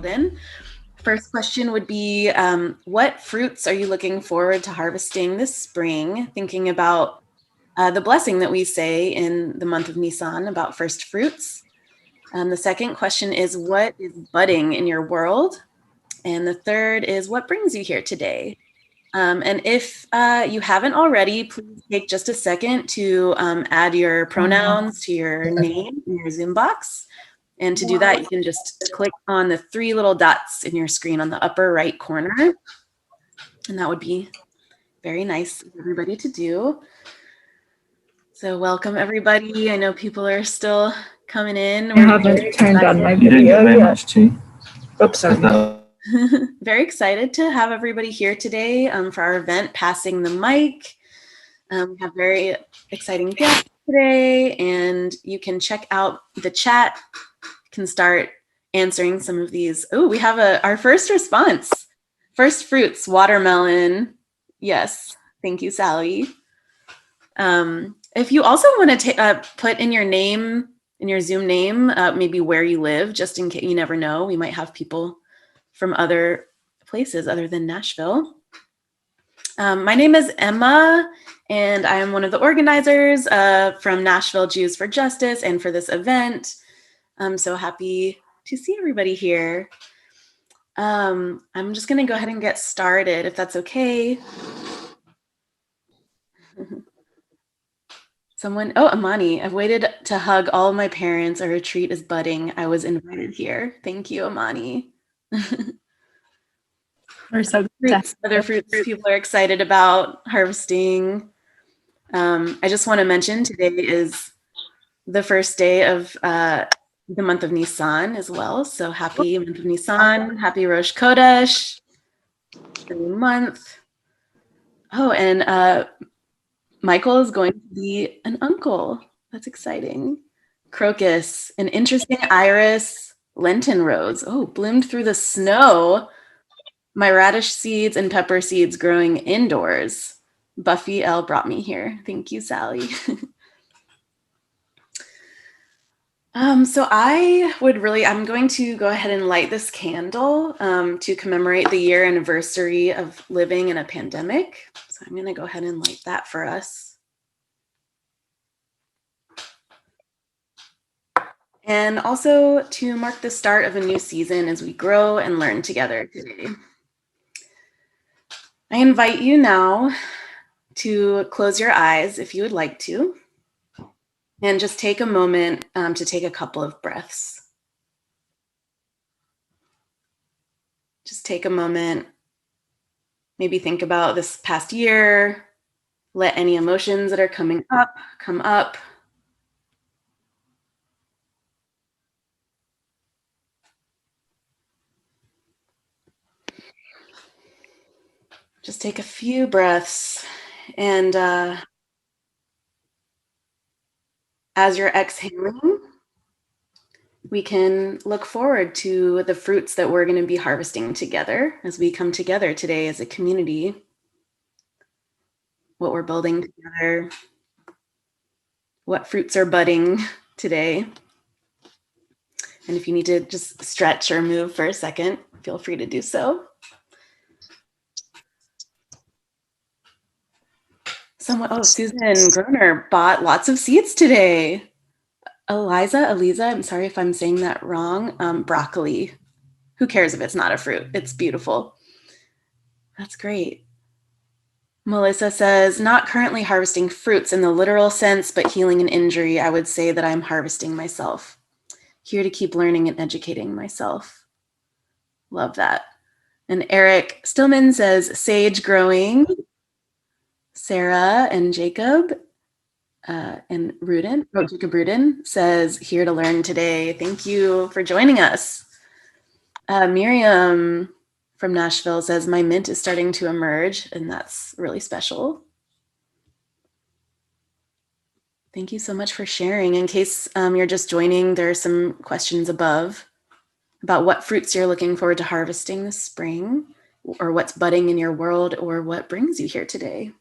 filled in. First question would be, what fruits are you looking forward to harvesting this spring? Thinking about the blessing that we say in the month of Nisan about first fruits. The second question is, what is budding in your world? And the third is, what brings you here today? And if you haven't already, please take just a second to add your pronouns to your name in your Zoom box. And to do that, you can just click on the 3 little dots in your screen on the upper right corner. And that would be very nice of everybody to do. So welcome, everybody. I know people are still coming in. I haven't turned on my video yet. Oops, sorry. Very excited to have everybody here today for our event, Passing the Mic. We have very exciting guests today, and you can check out the chat. You can start answering some of these. Oh, we have our first response. First fruits, watermelon. Yes, thank you, Sally. If you also want to put in your name, in your Zoom name, maybe where you live, just in case, you never know. We might have people from other places other than Nashville. My name is Emma, and I am one of the organizers from Nashville Jews for Justice and for this event. I'm so happy to see everybody here. I'm just going to go ahead and get started, if that's okay. Imani, I've waited to hug all of my parents. A retreat is budding. I was invited here. Thank you, Imani. We're so other fruits people are excited about harvesting. I just want to mention today is the first day of the month of Nisan as well. So happy month of Nisan, happy Rosh Chodesh, new month. Oh, and Michael is going to be an uncle. That's exciting. Crocus, an interesting iris, Lenten rose. Oh, bloomed through the snow. My radish seeds and pepper seeds growing indoors. Buffy L brought me here. Thank you, Sally. So I'm going to go ahead and light this candle to commemorate the year anniversary of living in a pandemic. So I'm going to go ahead and light that for us. And also to mark the start of a new season as we grow and learn together today. I invite you now to close your eyes if you would like to, and just take a moment to take a couple of breaths. Just take a moment, maybe think about this past year, let any emotions that are coming up come up. Just take a few breaths, and as you're exhaling, we can look forward to the fruits that we're going to be harvesting together as we come together today as a community, what we're building together, what fruits are budding today. And if you need to just stretch or move for a second, feel free to do so. Susan Groner bought lots of seeds today. Eliza, I'm sorry if I'm saying that wrong. Broccoli. Who cares if it's not a fruit? It's beautiful. That's great. Melissa says, not currently harvesting fruits in the literal sense, but healing an injury. I would say that I'm harvesting myself. Here to keep learning and educating myself. Love that. And Eric Stillman says, sage growing. Sarah and Jacob and Jacob Rudin says, here to learn today. Thank you for joining us. Miriam from Nashville says, my mint is starting to emerge, and that's really special. Thank you so much for sharing. In case you're just joining, there are some questions above about what fruits you're looking forward to harvesting this spring, or what's budding in your world, or what brings you here today.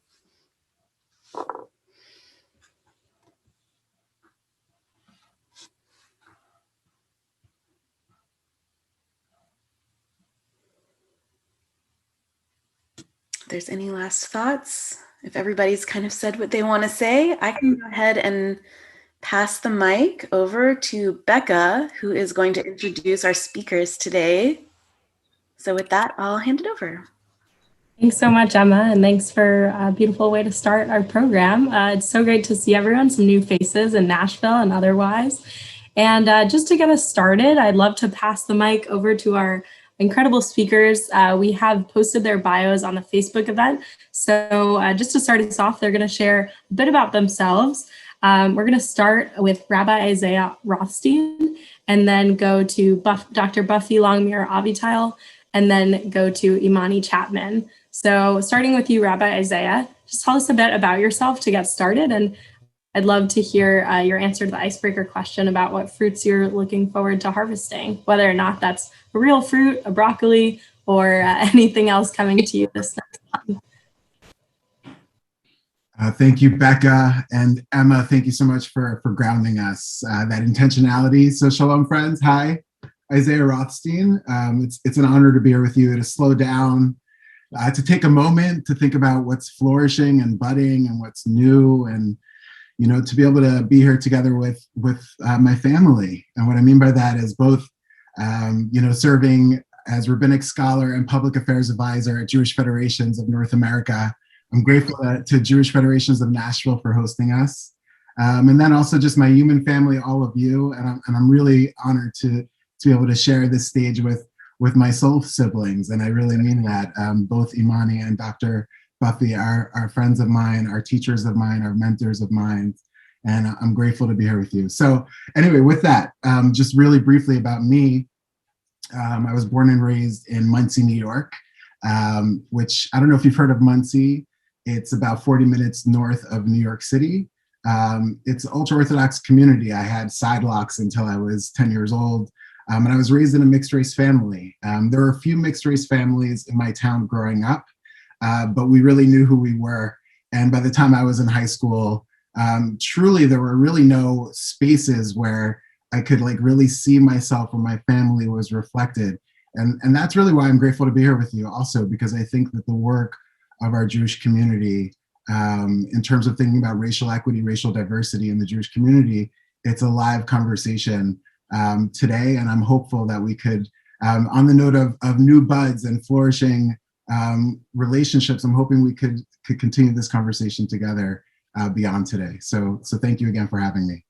if there's any last thoughts, if everybody's kind of said what they want to say, I can go ahead and pass the mic over to Becca, who is going to introduce our speakers today. So with that, I'll hand it over. Thanks so much, Emma, and thanks for a beautiful way to start our program. It's so great to see everyone, some new faces in Nashville and otherwise. And just to get us started, I'd love to pass the mic over to our incredible speakers. We have posted their bios on the Facebook event. So just to start us off, they're going to share a bit about themselves. We're going to start with Rabbi Isaiah Rothstein, and then go to Dr. Buffy Longmire Avital, and then go to Imani Chapman. So starting with you, Rabbi Isaiah, just tell us a bit about yourself to get started. And I'd love to hear your answer to the icebreaker question about what fruits you're looking forward to harvesting, whether or not that's a real fruit, a broccoli, or anything else coming to you this next month. Thank you, Becca, and Emma, thank you so much for grounding us, that intentionality. So shalom, friends. Hi, Isaiah Rothstein. It's an honor to be here with you, to slow down, to take a moment to think about what's flourishing and budding and what's new, and to be able to be here together with my family. And what I mean by that is both, serving as rabbinic scholar and public affairs advisor at Jewish Federations of North America. I'm grateful to Jewish Federations of Nashville for hosting us. And then also just my human family, all of you. And I'm really honored to be able to share this stage with my soul siblings. And I really mean that. Both Imani and Dr. Buffy are friends of mine, are teachers of mine, are mentors of mine. And I'm grateful to be here with you. So anyway, with that, just really briefly about me. I was born and raised in Muncie, New York, which I don't know if you've heard of Muncie. It's about 40 minutes north of New York City. It's an ultra-Orthodox community. I had sidewalks until I was 10 years old. And I was raised in a mixed race family. There were a few mixed race families in my town growing up, but we really knew who we were. And by the time I was in high school, truly there were really no spaces where I could really see myself when my family was reflected. And that's really why I'm grateful to be here with you also, because I think that the work of our Jewish community, in terms of thinking about racial equity, racial diversity in the Jewish community, it's a live conversation today. And I'm hopeful that we could, on the note of new buds and flourishing relationships, I'm hoping we could continue this conversation together beyond today. So thank you again for having me.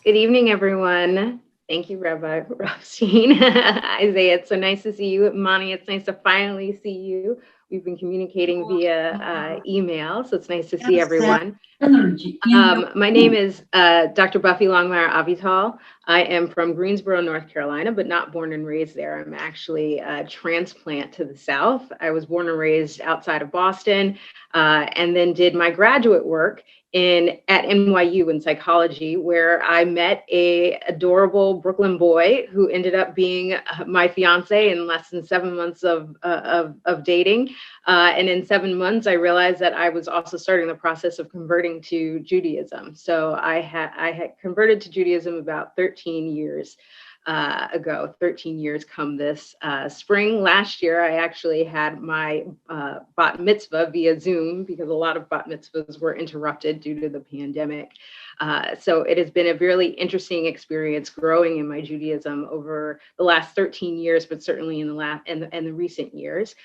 Good evening, everyone. Thank you, Rabbi Rothstein. Isaiah, it's so nice to see you. Imani, it's nice to finally see you. We've been communicating via email, so it's nice to see everyone. My name is Dr. Buffy Longmire Avital. I am from Greensboro, North Carolina, but not born and raised there. I'm actually a transplant to the South. I was born and raised outside of Boston, and then did my graduate work at NYU in psychology, where I met a adorable Brooklyn boy who ended up being my fiance in less than 7 months of dating. And in 7 months, I realized that I was also starting the process of converting to Judaism. So I had converted to Judaism about 13 years ago, 13 years come this spring. Last year, I actually had my bat mitzvah via Zoom because a lot of bat mitzvahs were interrupted due to the pandemic. So it has been a really interesting experience growing in my Judaism over the last 13 years, but certainly in the recent years.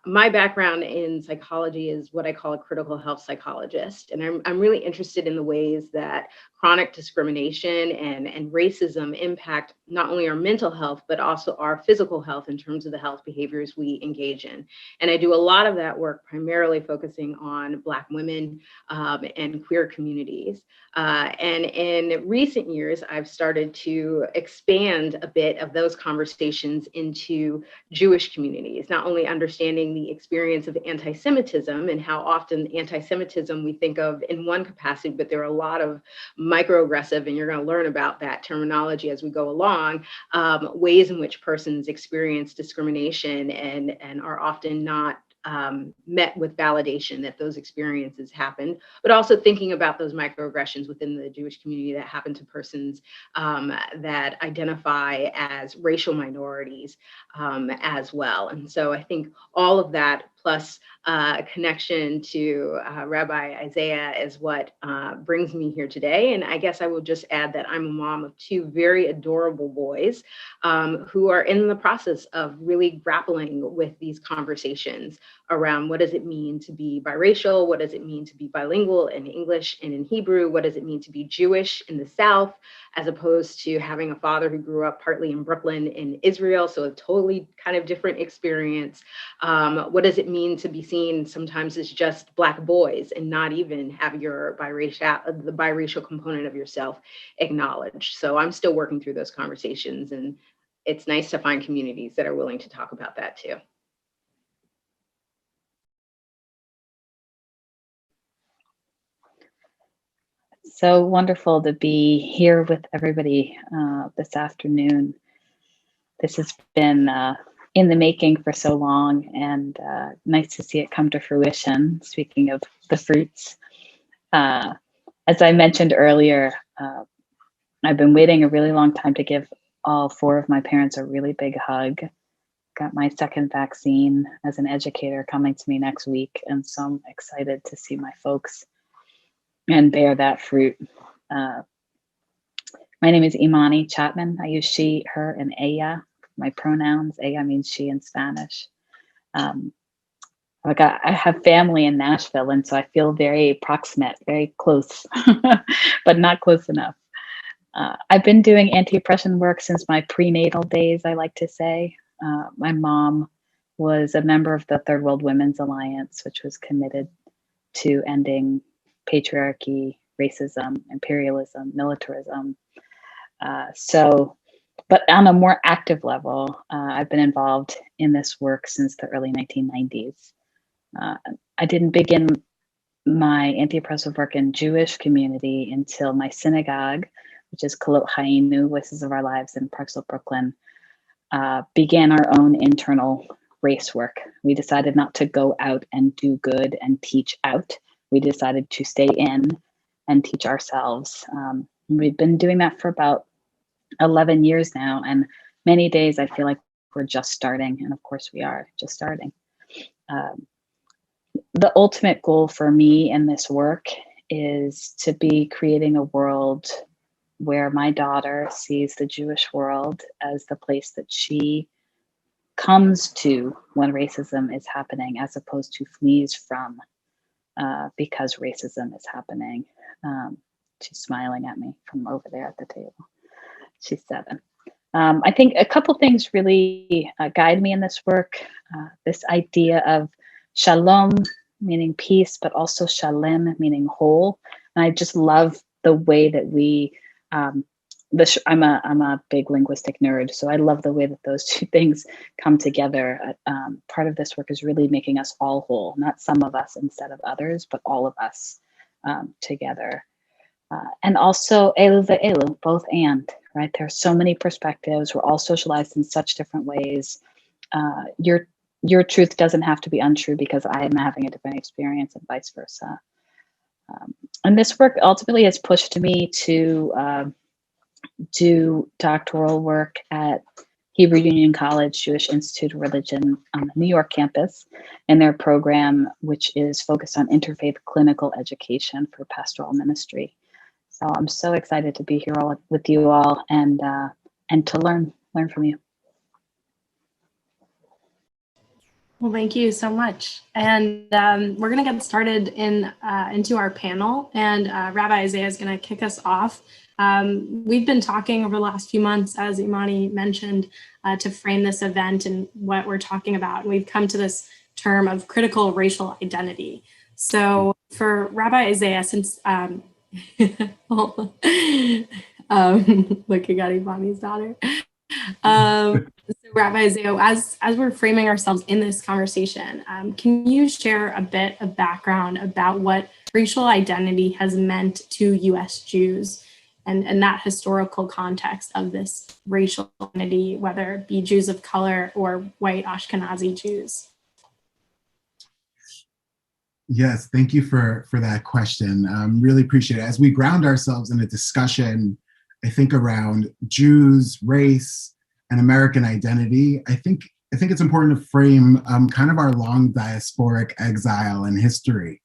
My background in psychology is what I call a critical health psychologist. And I'm really interested in the ways that chronic discrimination and racism impact not only our mental health, but also our physical health in terms of the health behaviors we engage in. And I do a lot of that work primarily focusing on Black women and queer communities. And in recent years, I've started to expand a bit of those conversations into Jewish communities, not only understanding the experience of anti-Semitism and how often anti-Semitism we think of in one capacity, but there are a lot of microaggressive, and you're going to learn about that terminology as we go along, ways in which persons experience discrimination and are often not met with validation that those experiences happened, but also thinking about those microaggressions within the Jewish community that happen to persons that identify as racial minorities as well. And so I think all of that plus connection to Rabbi Isaiah is what brings me here today. And I guess I will just add that I'm a mom of two very adorable boys who are in the process of really grappling with these conversations around what does it mean to be biracial? What does it mean to be bilingual in English and in Hebrew? What does it mean to be Jewish in the South, as opposed to having a father who grew up partly in Brooklyn in Israel, so a totally kind of different experience. What does it mean to be seen sometimes as just Black boys and not even have your the biracial component of yourself acknowledged? So I'm still working through those conversations, and it's nice to find communities that are willing to talk about that too. So wonderful to be here with everybody this afternoon. This has been in the making for so long, and nice to see it come to fruition. Speaking of the fruits, as I mentioned earlier, I've been waiting a really long time to give all four of my parents a really big hug. Got my second vaccine as an educator coming to me next week, and so I'm excited to see my folks and bear that fruit. My name is Imani Chapman. I use she, her, and ella. My pronouns. Ella means she in Spanish. I have family in Nashville, and so I feel very proximate, very close, but not close enough. I've been doing anti-oppression work since my prenatal days, I like to say. My mom was a member of the Third World Women's Alliance, which was committed to ending patriarchy, racism, imperialism, militarism. But on a more active level, I've been involved in this work since the early 1990s. I didn't begin my anti-oppressive work in Jewish community until my synagogue, which is Kolot Hayinu, Voices of Our Lives in Park Slope, Brooklyn, began our own internal race work. We decided not to go out and do good and teach out. We decided to stay in and teach ourselves. We've been doing that for about 11 years now, and many days I feel like we're just starting, and of course we are just starting. The ultimate goal for me in this work is to be creating a world where my daughter sees the Jewish world as the place that she comes to when racism is happening, as opposed to flees from because racism is happening. She's smiling at me from over there at the table. She's 7. I think a couple things really guide me in this work. This idea of shalom, meaning peace, but also shalem, meaning whole. And I just love the way that we, I'm a big linguistic nerd, so I love the way that those two things come together. Part of this work is really making us all whole, not some of us instead of others, but all of us together. And also elu ve'elu, both and, right? There are so many perspectives. We're all socialized in such different ways. Your truth doesn't have to be untrue because I am having a different experience, and vice versa. And this work ultimately has pushed me to do doctoral work at Hebrew Union College Jewish Institute of Religion on the New York campus, in their program, which is focused on interfaith clinical education for pastoral ministry. So I'm so excited to be here with you all and to learn from you. Well, thank you so much. And we're going to get started into our panel. And Rabbi Isaiah is going to kick us off. We've been talking over the last few months, as Imani mentioned, to frame this event and what we're talking about. And we've come to this term of critical racial identity. So for Rabbi Isaiah, since looking at Imani's daughter. So Rabbi Isaiah, as we're framing ourselves in this conversation, can you share a bit of background about what racial identity has meant to U.S. Jews and that historical context of this racial identity, whether it be Jews of color or white Ashkenazi Jews? Yes, thank you for that question. Really appreciate it. As we ground ourselves in a discussion, I think around Jews, race, and American identity, I think it's important to frame kind of our long diasporic exile and history,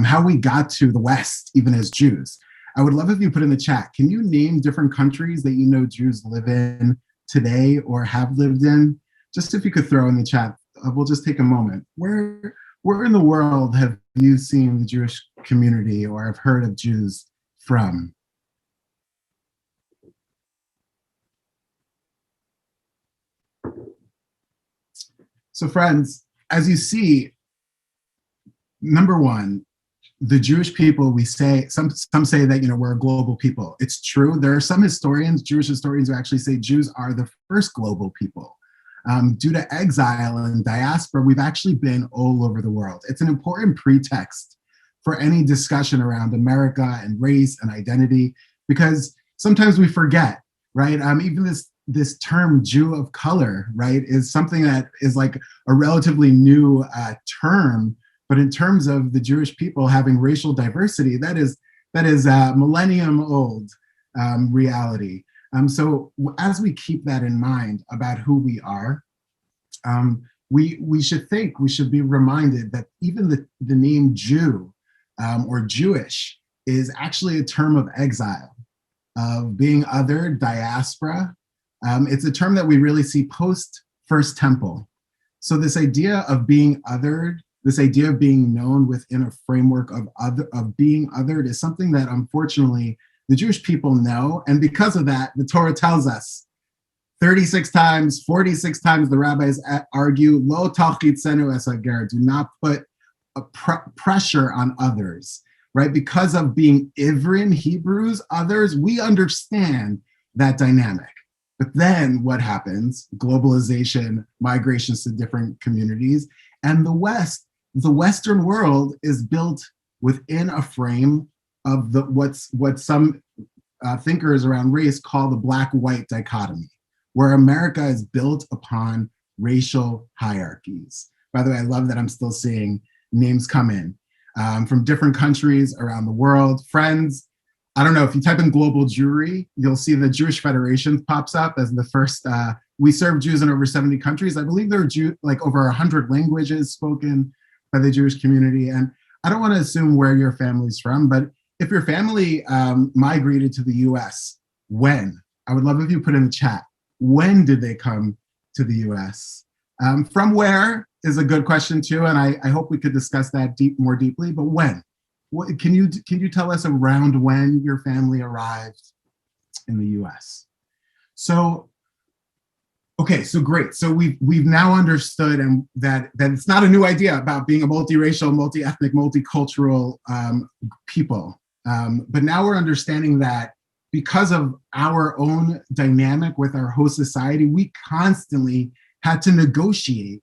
how we got to the West, even as Jews. I would love if you put in the chat, can you name different countries that you know Jews live in today or have lived in? Just if you could throw in the chat, we'll just take a moment. Where in the world have you seen the Jewish community or have heard of Jews from? So friends, as you see, number one, the Jewish people, we say, some say that, we're a global people. It's true. There are some historians, Jewish historians, who actually say Jews are the first global people. Due to exile and diaspora, we've actually been all over the world. It's an important pretext for any discussion around America and race and identity, because sometimes we forget, right? Even this term Jew of color, right, is something that is like a relatively new term. But in terms of the Jewish people having racial diversity, that is a millennium old reality. So as we keep that in mind about who we are, we should be reminded that even the name Jew or Jewish is actually a term of exile, of being othered, diaspora. It's a term that we really see post First Temple. So this idea of being othered, this idea of being known within a framework of being othered is something that unfortunately the Jewish people know. And because of that, the Torah tells us 36 times, 46 times, the rabbis argue, lo tachitzenu es hager, do not put a pressure on others, right? Because of being Ivrin, Hebrews, others, we understand that dynamic. But then what happens? Globalization, migrations to different communities, and the Western world is built within a frame of what some thinkers around race call the black-white dichotomy, where America is built upon racial hierarchies. By the way, I love that I'm still seeing names come in from different countries around the world. Friends, I don't know, if you type in global Jewry, you'll see the Jewish Federation pops up as the first. We serve Jews in over 70 countries. I believe there are like over 100 languages spoken by the Jewish community. And I don't want to assume where your family's from, but if your family migrated to the US, when? I would love if you put in the chat. When did they come to the US? From where is a good question too, and I hope we could discuss that more deeply, but when? Can you tell us around when your family arrived in the US? So, okay, so great. So we've now understood that it's not a new idea about being a multiracial, multi-ethnic, multicultural people. But now we're understanding that because of our own dynamic with our host society, we constantly had to negotiate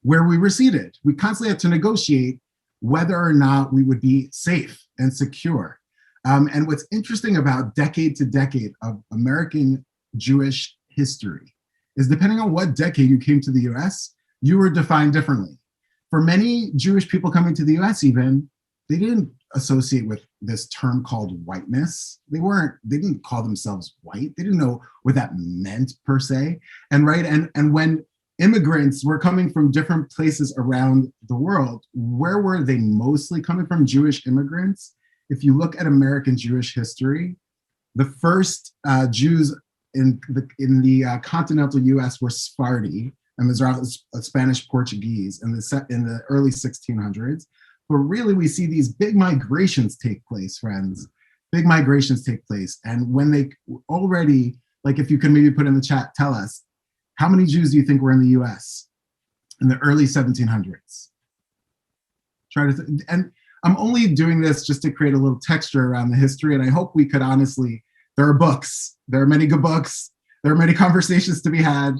where we were seated. We constantly had to negotiate whether or not we would be safe and secure. And what's interesting about decade to decade of American Jewish history is depending on what decade you came to the US, you were defined differently. For many Jewish people coming to the US even, they didn't associate with this term called whiteness. They didn't call themselves white. They didn't know what that meant per se. And when immigrants were coming from different places around the world, where were they mostly coming from? Jewish immigrants. If you look at American Jewish history, the first Jews in the continental US were Sephardi and Spanish Portuguese in the early 1600s. But really, we see these big migrations take place, friends. Big migrations take place. And when they already, like if you can maybe put in the chat, tell us, how many Jews do you think were in the US in the early 1700s? And I'm only doing this just to create a little texture around the history. And I hope we could honestly, there are books, there are many good books, there are many conversations to be had.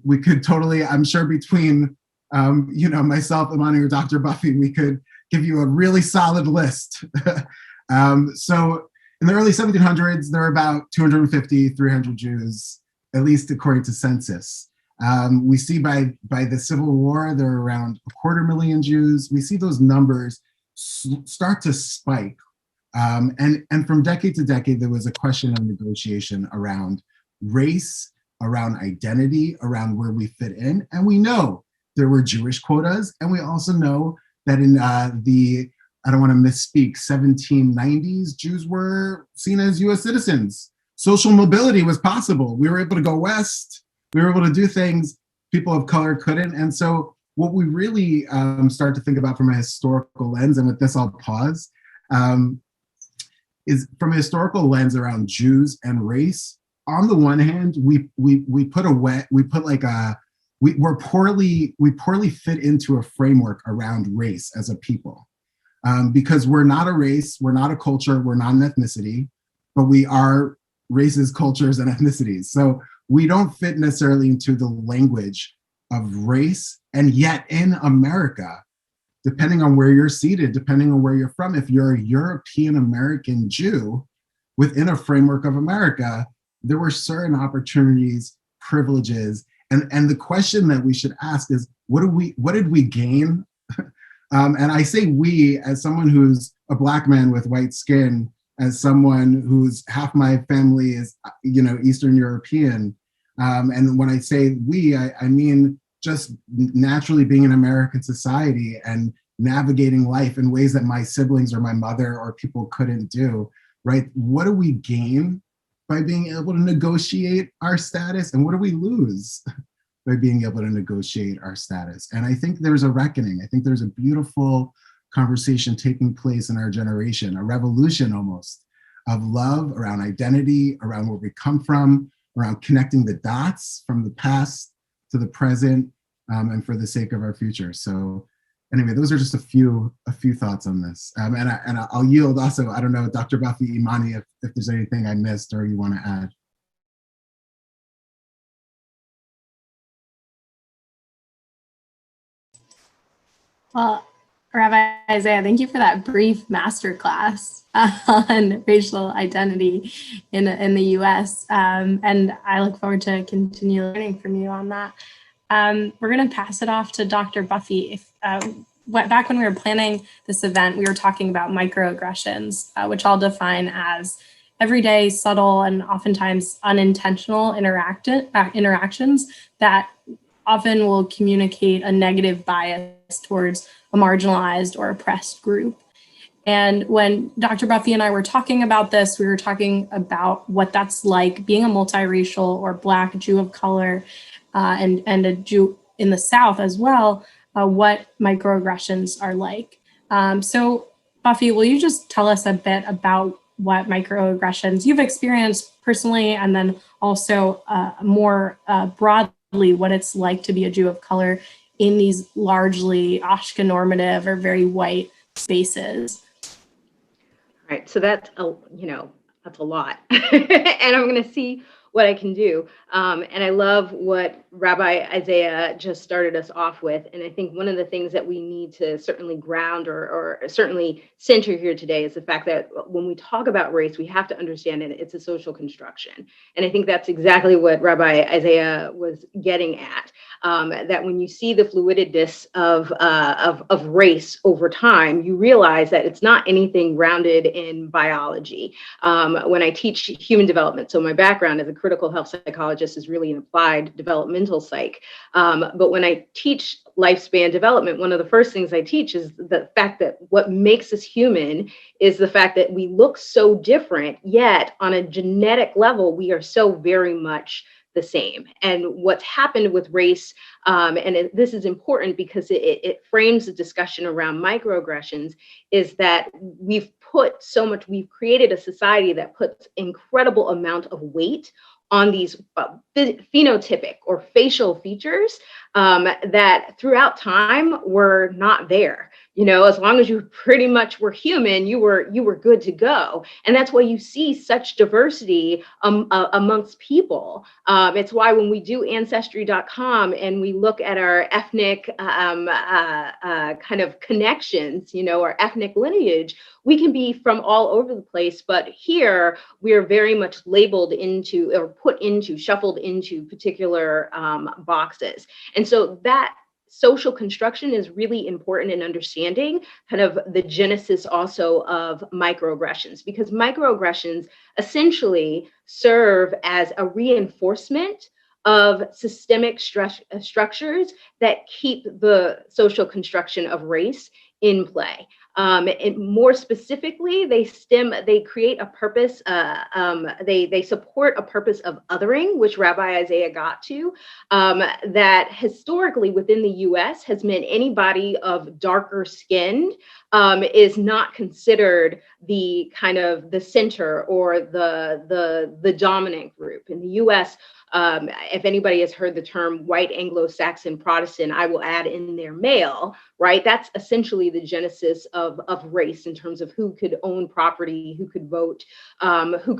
We could totally, I'm sure between myself, Imani, or Dr. Buffy, we could give you a really solid list. So in the early 1700s, there were about 250, 300 Jews, at least according to census. We see by the Civil War, there are around 250,000 Jews. We see those numbers start to spike. And from decade to decade, there was a question of negotiation around race, around identity, around where we fit in. And we know there were Jewish quotas. And we also know that in I don't want to misspeak, 1790s, Jews were seen as US citizens. Social mobility was possible. We were able to go west. We were able to do things people of color couldn't. And so what we really start to think about from a historical lens, and with this I'll pause, is from a historical lens around Jews and race. On the one hand, we poorly fit into a framework around race as a people. Because we're not a race, we're not a culture, we're not an ethnicity, but we are races, cultures, and ethnicities. So we don't fit necessarily into the language of race. And yet in America, depending on where you're seated, depending on where you're from, if you're a European American Jew within a framework of America, there were certain opportunities, privileges, and the question that we should ask is, what did we gain? And I say we as someone who's a Black man with white skin, as someone who's half my family is, Eastern European. And when I say we, I mean just naturally being in American society and navigating life in ways that my siblings or my mother or people couldn't do, right? What do we gain by being able to negotiate our status? And what do we lose by being able to negotiate our status? And I think there's a reckoning. I think there's a beautiful conversation taking place in our generation, a revolution almost of love around identity, around where we come from, around connecting the dots from the past to the present, and for the sake of our future. So anyway, those are just a few thoughts on this. And I'll yield also, I don't know, Dr. Buffy, Imani, if there's anything I missed or you want to add. Well, Rabbi Isaiah, thank you for that brief masterclass on racial identity in the U.S. And I look forward to continue learning from you on that. We're going to pass it off to Dr. Buffy. Back when we were planning this event, we were talking about microaggressions, which I'll define as everyday, subtle, and oftentimes unintentional interactions that often will communicate a negative bias towards a marginalized or oppressed group. And when Dr. Buffy and I were talking about this, we were talking about what that's like being a multiracial or Black Jew of color and a Jew in the South as well, what microaggressions are like. So Buffy, will you just tell us a bit about what microaggressions you've experienced personally, and then also more broadly, what it's like to be a Jew of color in these largely Ashkenazi normative or very white spaces? All right, so that's a lot, and I'm going to see what I can do. And I love what Rabbi Isaiah just started us off with. And I think one of the things that we need to certainly ground or certainly center here today is the fact that when we talk about race, we have to understand it. It's a social construction. And I think that's exactly what Rabbi Isaiah was getting at. That when you see the fluidness of race over time, you realize that it's not anything grounded in biology. When I teach human development, so my background as a critical health psychologist is really an applied developmental psych. But when I teach lifespan development, one of the first things I teach is the fact that what makes us human is the fact that we look so different, yet on a genetic level, we are so very much the same. And what's happened with race, this is important because it frames the discussion around microaggressions, is that we've created a society that puts incredible amount of weight on these phenotypic or facial features that throughout time were not there. As long as you pretty much were human, you were good to go. And that's why you see such diversity amongst people. It's why when we do Ancestry.com and we look at our ethnic kind of connections, our ethnic lineage, we can be from all over the place. But here we are very much labeled into or shuffled into particular boxes. And so that social construction is really important in understanding kind of the genesis also of microaggressions, because microaggressions essentially serve as a reinforcement of systemic structures that keep the social construction of race in play. And more specifically, they create a purpose, they support a purpose of othering, which Rabbi Isaiah got to, that historically within the US has meant anybody of darker skin is not considered the kind of the center or the dominant group. In the US, if anybody has heard the term white Anglo-Saxon Protestant, I will add in there male, right? That's essentially the genesis of race in terms of who could own property, who could vote, who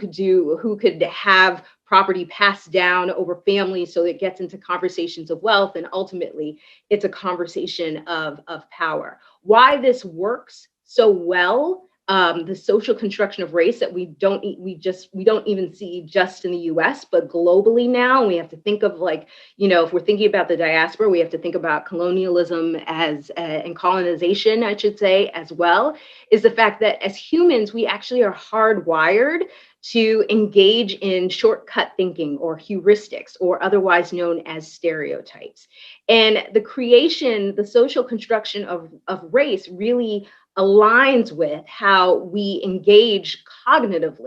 could have property passed down over families, so it gets into conversations of wealth, and ultimately it's a conversation of power. Why this works so well, the social construction of race that we don't even see just in the US, but globally now. We have to think of if we're thinking about the diaspora, we have to think about colonialism and colonization, I should say, as well, is the fact that as humans, we actually are hardwired to engage in shortcut thinking or heuristics, or otherwise known as stereotypes. And the social construction of race really aligns with how we engage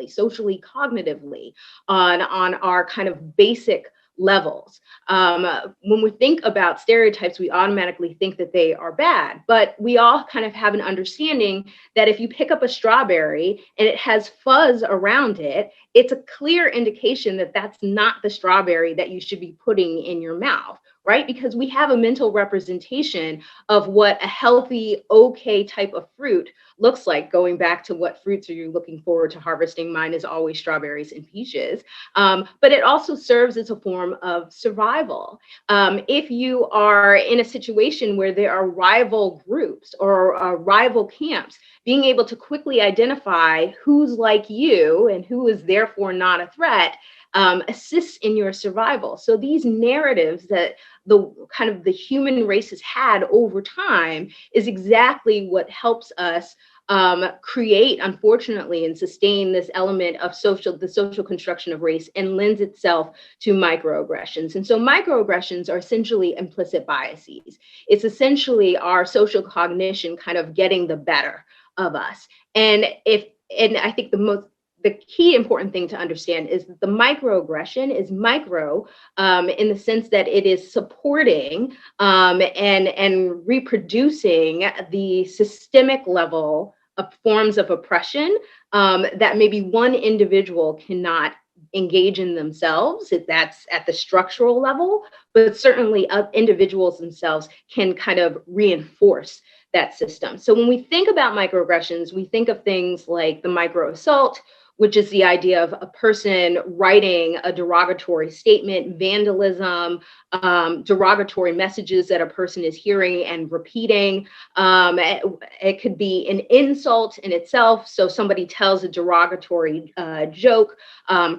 socially cognitively on our kind of basic levels. When we think about stereotypes, we automatically think that they are bad, but we all kind of have an understanding that if you pick up a strawberry and it has fuzz around it, it's a clear indication that that's not the strawberry that you should be putting in your mouth, right? Because we have a mental representation of what a healthy, okay type of fruit looks like, going back to what fruits are you looking forward to harvesting. Mine is always strawberries and peaches. But it also serves as a form of survival. If you are in a situation where there are rival groups or rival camps, being able to quickly identify who's like you and who is therefore not a threat assists in your survival. So these narratives that the human race has had over time is exactly what helps us create, unfortunately, and sustain this element of the social construction of race, and lends itself to microaggressions. And so microaggressions are essentially implicit biases. It's essentially our social cognition kind of getting the better of us. And I think the key important thing to understand is that the microaggression is micro in the sense that it is supporting and reproducing the systemic level of forms of oppression that maybe one individual cannot engage in themselves, if that's at the structural level, but certainly individuals themselves can kind of reinforce that system. So when we think about microaggressions, we think of things like the microassault, which is the idea of a person writing a derogatory statement, vandalism, derogatory messages that a person is hearing and repeating. It could be an insult in itself. So somebody tells a derogatory joke.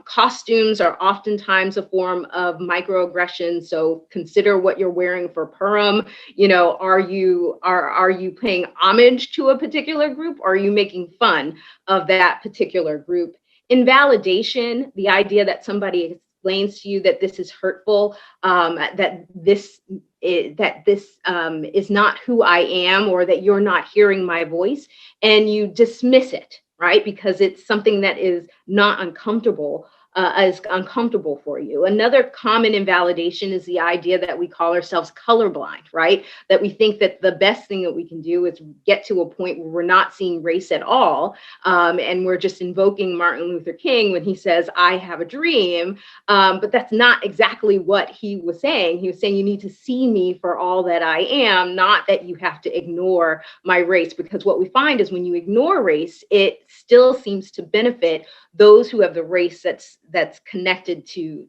Costumes are oftentimes a form of microaggression. So consider what you're wearing for Purim. Are you paying homage to a particular group? Or are you making fun of that particular group? Invalidation, the idea that somebody explains to you that this is hurtful, that this is not who I am, or that you're not hearing my voice, and you dismiss it, right? Because it's something that is not uncomfortable is uncomfortable for you. Another common invalidation is the idea that we call ourselves colorblind, right? That we think that the best thing that we can do is get to a point where we're not seeing race at all. And we're just invoking Martin Luther King when he says, I have a dream. But that's not exactly what he was saying. He was saying, you need to see me for all that I am, not that you have to ignore my race. Because what we find is when you ignore race, it still seems to benefit those who have the race that's connected to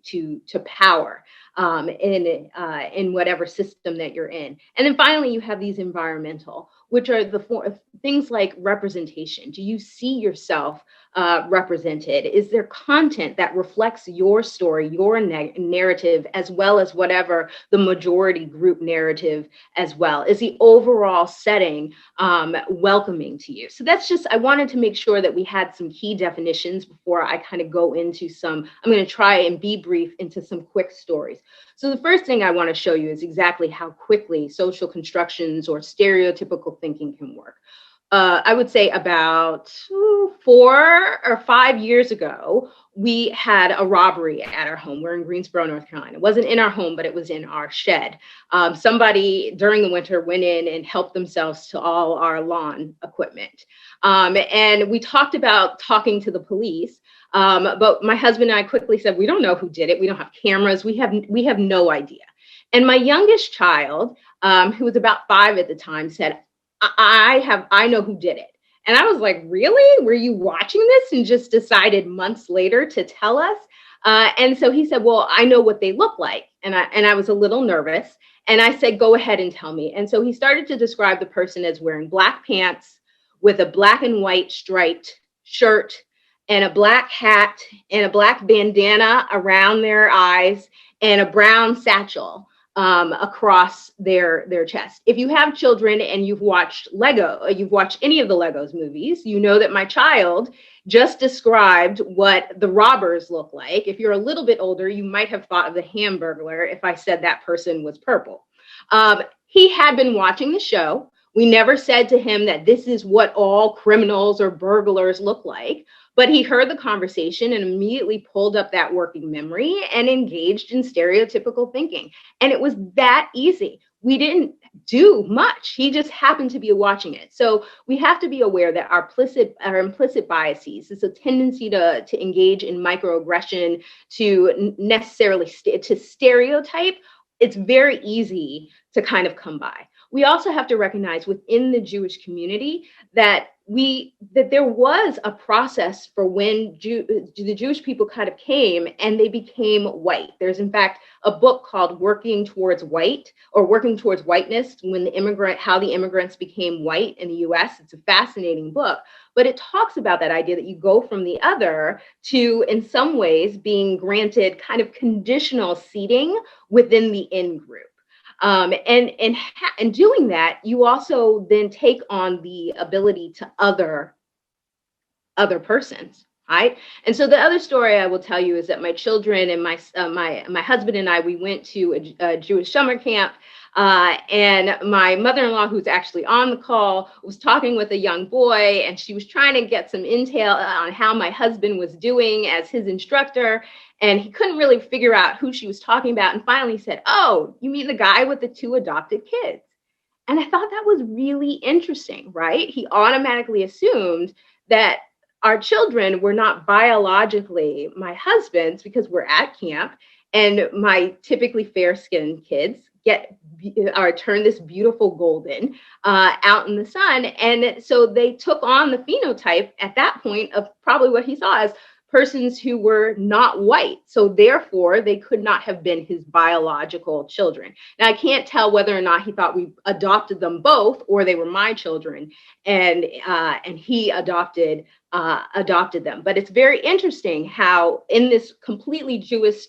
power in whatever system that you're in. And then finally, you have these environmental, which are things like representation. Do you see yourself represented? Is there content that reflects your story, your narrative, as well as whatever the majority group narrative as well? Is the overall setting welcoming to you? So that's just, I wanted to make sure that we had some key definitions before I kind of go into some, I'm going to try and be brief into some quick stories. So the first thing I want to show you is exactly how quickly social constructions or stereotypical thinking can work. I would say about 4 or 5 years ago, we had a robbery at our home. We're in Greensboro, North Carolina. It wasn't in our home, but it was in our shed. Somebody during the winter went in and helped themselves to all our lawn equipment. And we talked about talking to the police. But my husband and I quickly said, we don't know who did it. We don't have cameras. We have no idea. And my youngest child, who was about 5 at the time, said, I know who did it. And I was like, really? Were you watching this and just decided months later to tell us? And so he said, well, I know what they look like. And I was a little nervous. And I said, go ahead and tell me. And so he started to describe the person as wearing black pants with a black and white striped shirt and a black hat and a black bandana around their eyes and a brown satchel across their chest. If you have children and you've watched any of the Legos movies, you know that my child just described what the robbers look like. If you're a little bit older, you might have thought of the Hamburglar if I said that person was purple. He had been watching the show. We never said to him that this is what all criminals or burglars look like. But he heard the conversation and immediately pulled up that working memory and engaged in stereotypical thinking. And it was that easy. We didn't do much. He just happened to be watching it. So we have to be aware that our implicit biases is a tendency to engage in microaggression, to necessarily to stereotype. It's very easy to kind of come by. We also have to recognize within the Jewish community that there was a process for when the Jewish people kind of came and they became white. There's in fact a book called Working Towards Whiteness, how the immigrants became white in the US. It's a fascinating book, but it talks about that idea that you go from the other to, in some ways, being granted kind of conditional seating within the in group. And doing that, you also then take on the ability to other persons, right? And so the other story I will tell you is that my children and my husband and I, we went to a Jewish summer camp. And my mother-in-law, who's actually on the call, was talking with a young boy, and she was trying to get some intel on how my husband was doing as his instructor. And he couldn't really figure out who she was talking about. And finally said, oh, you mean the guy with the 2 adopted kids? And I thought that was really interesting, right? He automatically assumed that our children were not biologically my husband's, because we're at camp and my typically fair-skinned kids turn this beautiful golden out in the sun. And so they took on the phenotype at that point of probably what he saw as persons who were not white. So therefore, they could not have been his biological children. Now, I can't tell whether or not he thought we adopted them both or they were my children, and he adopted them. But it's very interesting how in this completely Jewish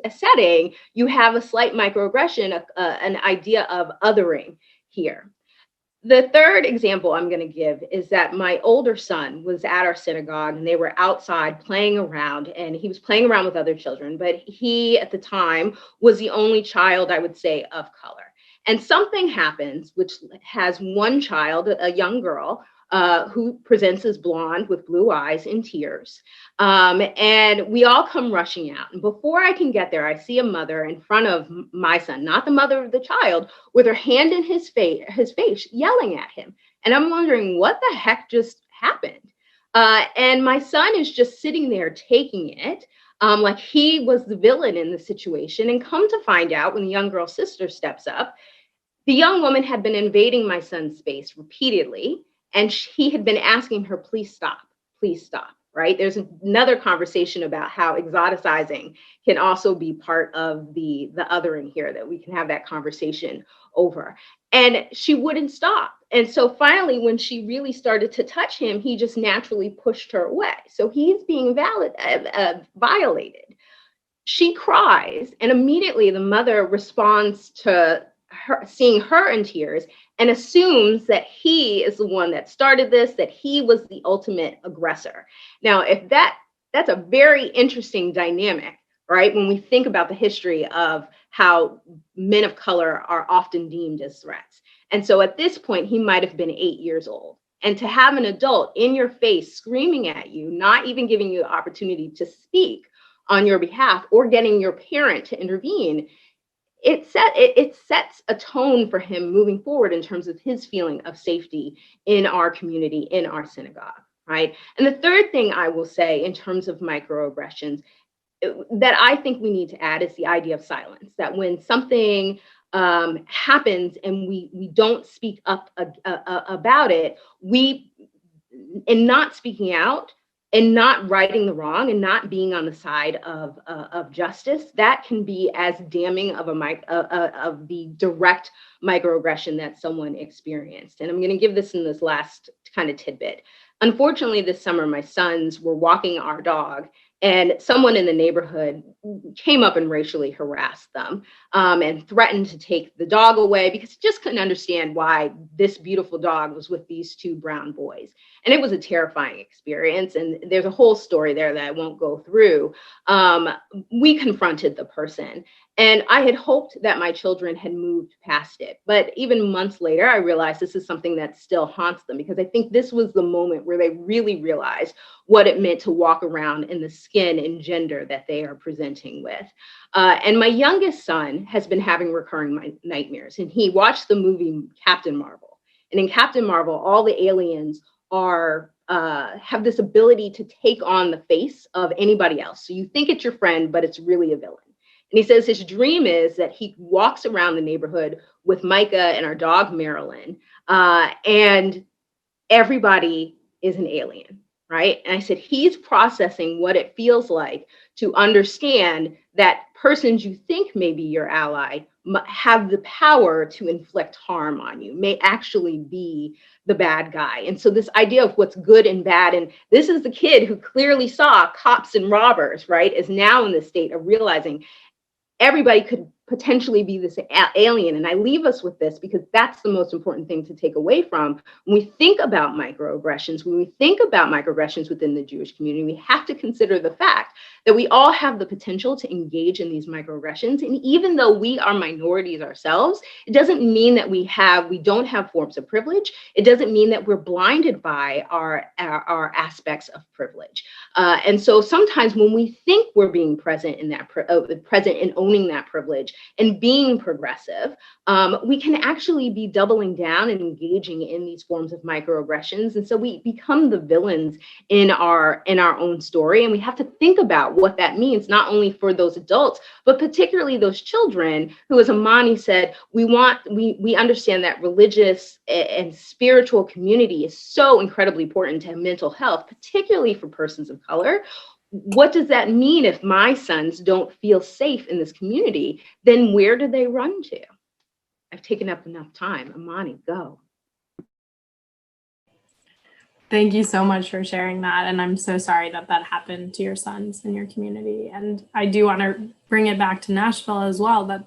setting, you have a slight microaggression, an idea of othering here. The third example I'm going to give is that my older son was at our synagogue and they were outside playing around, and he was playing around with other children, but he at the time was the only child, I would say, of color. And something happens which has one child, a young girl, who presents as blonde with blue eyes in tears. And we all come rushing out. And before I can get there, I see a mother in front of my son, not the mother of the child, with her hand in his face, yelling at him. And I'm wondering what the heck just happened. And my son is just sitting there taking it like he was the villain in the situation. And come to find out, when the young girl's sister steps up, the young woman had been invading my son's space repeatedly, and he had been asking her, please stop, right? There's another conversation about how exoticizing can also be part of the othering here, that we can have that conversation over. And she wouldn't stop. And so finally, when she really started to touch him, he just naturally pushed her away. So he's being violated. She cries, and immediately the mother responds to her, seeing her in tears, and assumes that he is the one that started this, that he was the ultimate aggressor. Now, if that's a very interesting dynamic, right? When we think about the history of how men of color are often deemed as threats. And so at this point, he might have been 8 years old. And to have an adult in your face screaming at you, not even giving you the opportunity to speak on your behalf or getting your parent to intervene, it sets a tone for him moving forward in terms of his feeling of safety in our community, in our synagogue, right? And the third thing I will say in terms of microaggressions that I think we need to add is the idea of silence, that when something happens and we don't speak up about it, in not speaking out, and not righting the wrong, and not being on the side of justice, that can be as damning of the direct microaggression that someone experienced. And I'm going to give this in this last kind of tidbit. Unfortunately, this summer, my sons were walking our dog, and someone in the neighborhood came up and racially harassed them and threatened to take the dog away because he just couldn't understand why this beautiful dog was with these two brown boys. And it was a terrifying experience. And there's a whole story there that I won't go through. We confronted the person. And I had hoped that my children had moved past it. But even months later, I realized this is something that still haunts them, because I think this was the moment where they really realized what it meant to walk around in the skin and gender that they are presenting with. And my youngest son has been having recurring nightmares. And he watched the movie Captain Marvel. And in Captain Marvel, all the aliens have this ability to take on the face of anybody else. So you think it's your friend, but it's really a villain. And he says his dream is that he walks around the neighborhood with Micah and our dog, Marilyn, and everybody is an alien, right? And I said, he's processing what it feels like to understand that persons you think may be your ally have the power to inflict harm on you, may actually be the bad guy. And so this idea of what's good and bad, and this is the kid who clearly saw cops and robbers, right, is now in the state of realizing everybody could potentially be this alien. And I leave us with this because that's the most important thing to take away from when we think about microaggressions. When we think about microaggressions within the Jewish community, we have to consider the fact that we all have the potential to engage in these microaggressions. And even though we are minorities ourselves, it doesn't mean that we don't have forms of privilege. It doesn't mean that we're blinded by our aspects of privilege. And so sometimes when we think we're being present in that, present in owning that privilege and being progressive, we can actually be doubling down and engaging in these forms of microaggressions. And so we become the villains in our own story. And we have to think about what that means, not only for those adults, but particularly those children who, as Imani said, we understand that religious and spiritual community is so incredibly important to mental health, particularly for persons of color. What does that mean if my sons don't feel safe in this community? Then where do they run to? I've taken up enough time. Imani, go. Thank you so much for sharing that. And I'm so sorry that that happened to your sons in your community. And I do want to bring it back to Nashville as well, that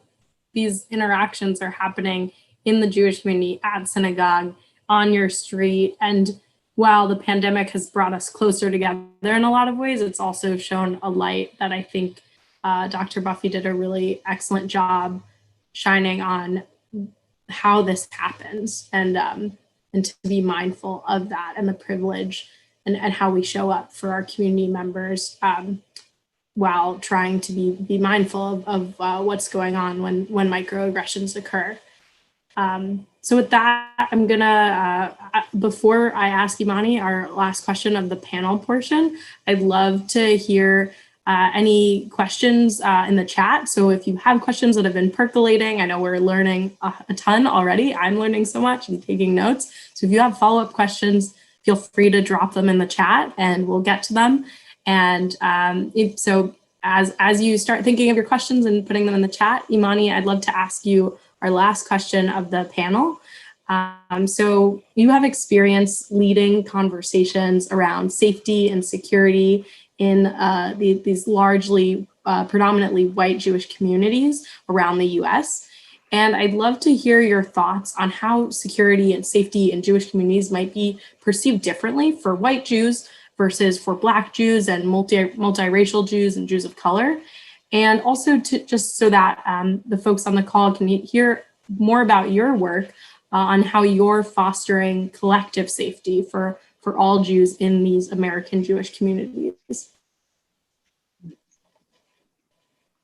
these interactions are happening in the Jewish community, at synagogue, on your street. And while the pandemic has brought us closer together in a lot of ways, it's also shown a light that I think Dr. Buffy did a really excellent job shining on how this happens. And and to be mindful of that and the privilege and how we show up for our community members, while trying to be mindful of what's going on when microaggressions occur. So with that, I'm gonna, before I ask Imani our last question of the panel portion, I'd love to hear any questions in the chat. So if you have questions that have been percolating, I know we're learning a ton already. I'm learning so much and taking notes. So if you have follow-up questions, feel free to drop them in the chat and we'll get to them. And so as you start thinking of your questions and putting them in the chat, Imani, I'd love to ask you our last question of the panel. So you have experience leading conversations around safety and security in these largely, predominantly white Jewish communities around the US. And I'd love to hear your thoughts on how security and safety in Jewish communities might be perceived differently for white Jews versus for Black Jews and multiracial Jews and Jews of color. And also to just so that the folks on the call can hear more about your work on how you're fostering collective safety for all Jews in these American Jewish communities.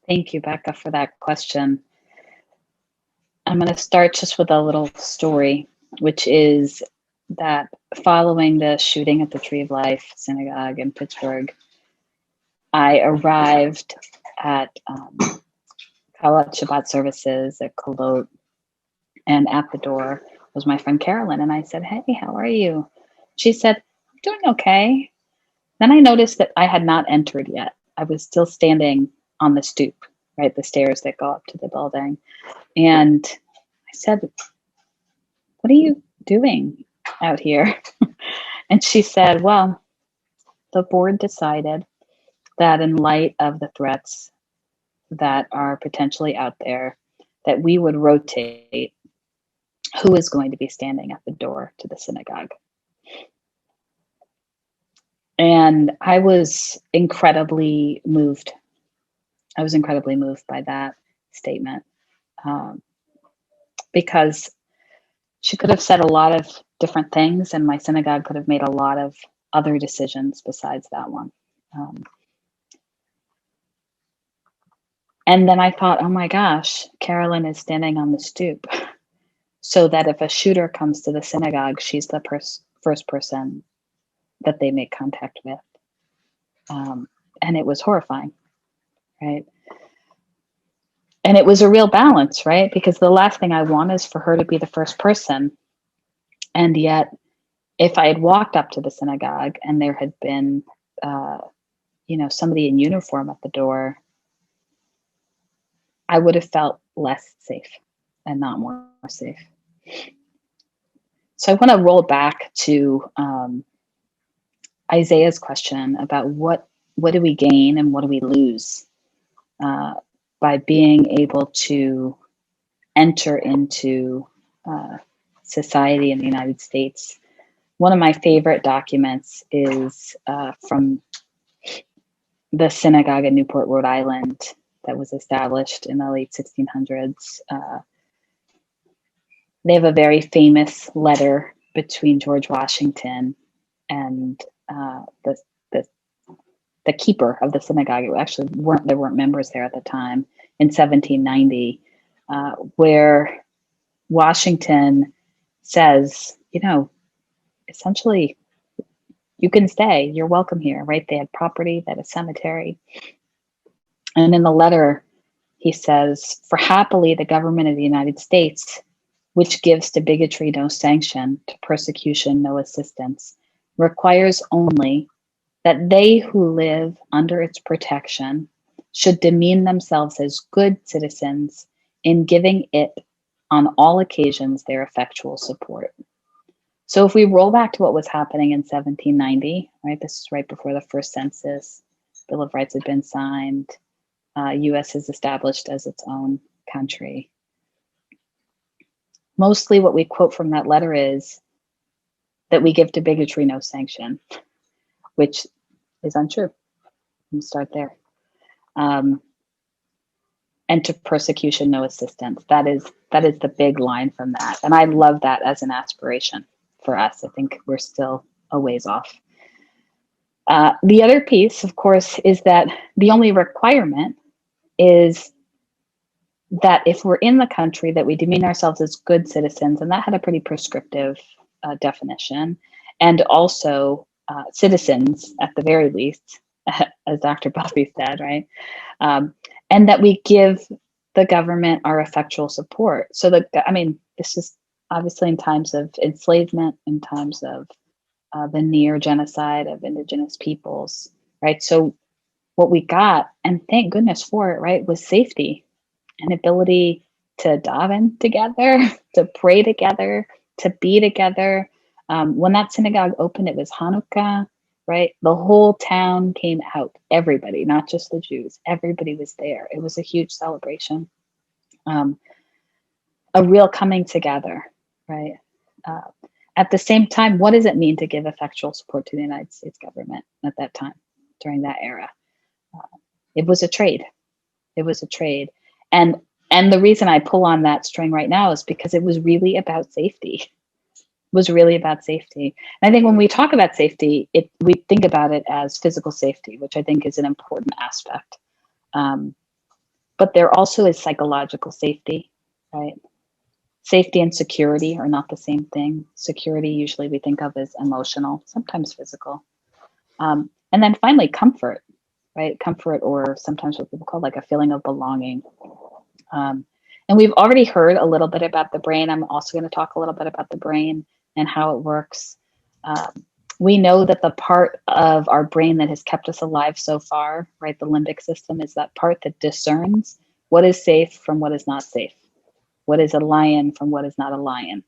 Thank you, Becca, for that question. I'm going to start just with a little story, which is that following the shooting at the Tree of Life Synagogue in Pittsburgh, I arrived at Kalat Shabbat services at Kolot, and at the door was my friend Carolyn, and I said, "Hey, how are you?" She said, "I'm doing okay." Then I noticed that I had not entered yet. I was still standing on the stoop, right, the stairs that go up to the building. And I said, "What are you doing out here?" And she said, "Well, the board decided that in light of the threats that are potentially out there, that we would rotate who is going to be standing at the door to the synagogue." And I was incredibly moved. I was incredibly moved by that statement, because she could have said a lot of different things, and my synagogue could have made a lot of other decisions besides that one. And then I thought, oh my gosh, Carolyn is standing on the stoop, so that if a shooter comes to the synagogue, she's the first person that they make contact with. And it was horrifying, right? And it was a real balance, right? Because the last thing I want is for her to be the first person. And yet, if I had walked up to the synagogue and there had been, somebody in uniform at the door, I would have felt less safe and not more safe. So I want to roll back to Isaiah's question about what do we gain and what do we lose by being able to enter into society in the United States. One of my favorite documents is from the synagogue in Newport, Rhode Island, that was established in the late 1600s. They have a very famous letter between George Washington and the keeper of the synagogue. It actually there weren't members there at the time, in 1790, where Washington says, essentially, you can stay, you're welcome here, right? They had property, they had a cemetery. And in the letter, he says, "For happily the government of the United States, which gives to bigotry no sanction, to persecution no assistance, requires only that they who live under its protection should demean themselves as good citizens in giving it on all occasions their effectual support." So if we roll back to what was happening in 1790, right, this is right before the first census, Bill of Rights had been signed, US is established as its own country. Mostly what we quote from that letter is that we give to bigotry no sanction, which is untrue. We'll start there. And to persecution no assistance. That is the big line from that. And I love that as an aspiration, for us. I think we're still a ways off. The other piece, of course, is that the only requirement is that if we're in the country, that we demean ourselves as good citizens, and that had a pretty prescriptive definition, and also citizens at the very least, as Dr. Buffy said, right? And that we give the government our effectual support. So this is obviously in times of enslavement, in times of the near genocide of indigenous peoples, right? So what we got, and thank goodness for it, right, was safety and ability to daven together, to pray together, to be together. When that synagogue opened, it was Hanukkah, right? The whole town came out, everybody, not just the Jews, everybody was there. It was a huge celebration. A real coming together, right? At the same time, what does it mean to give effectual support to the United States government at that time, during that era? It was a trade. It was a trade. And the reason I pull on that string right now is because it was really about safety. It was really about safety. And I think when we talk about safety, we think about it as physical safety, which I think is an important aspect. But there also is psychological safety, right? Safety and security are not the same thing. Security usually we think of as emotional, sometimes physical. And then finally, comfort, right? Comfort, or sometimes what people call like a feeling of belonging. And we've already heard a little bit about the brain. I'm also going to talk a little bit about the brain and how it works. We know that the part of our brain that has kept us alive so far, right, the limbic system, is that part that discerns what is safe from what is not safe. What is a lion from what is not a lion,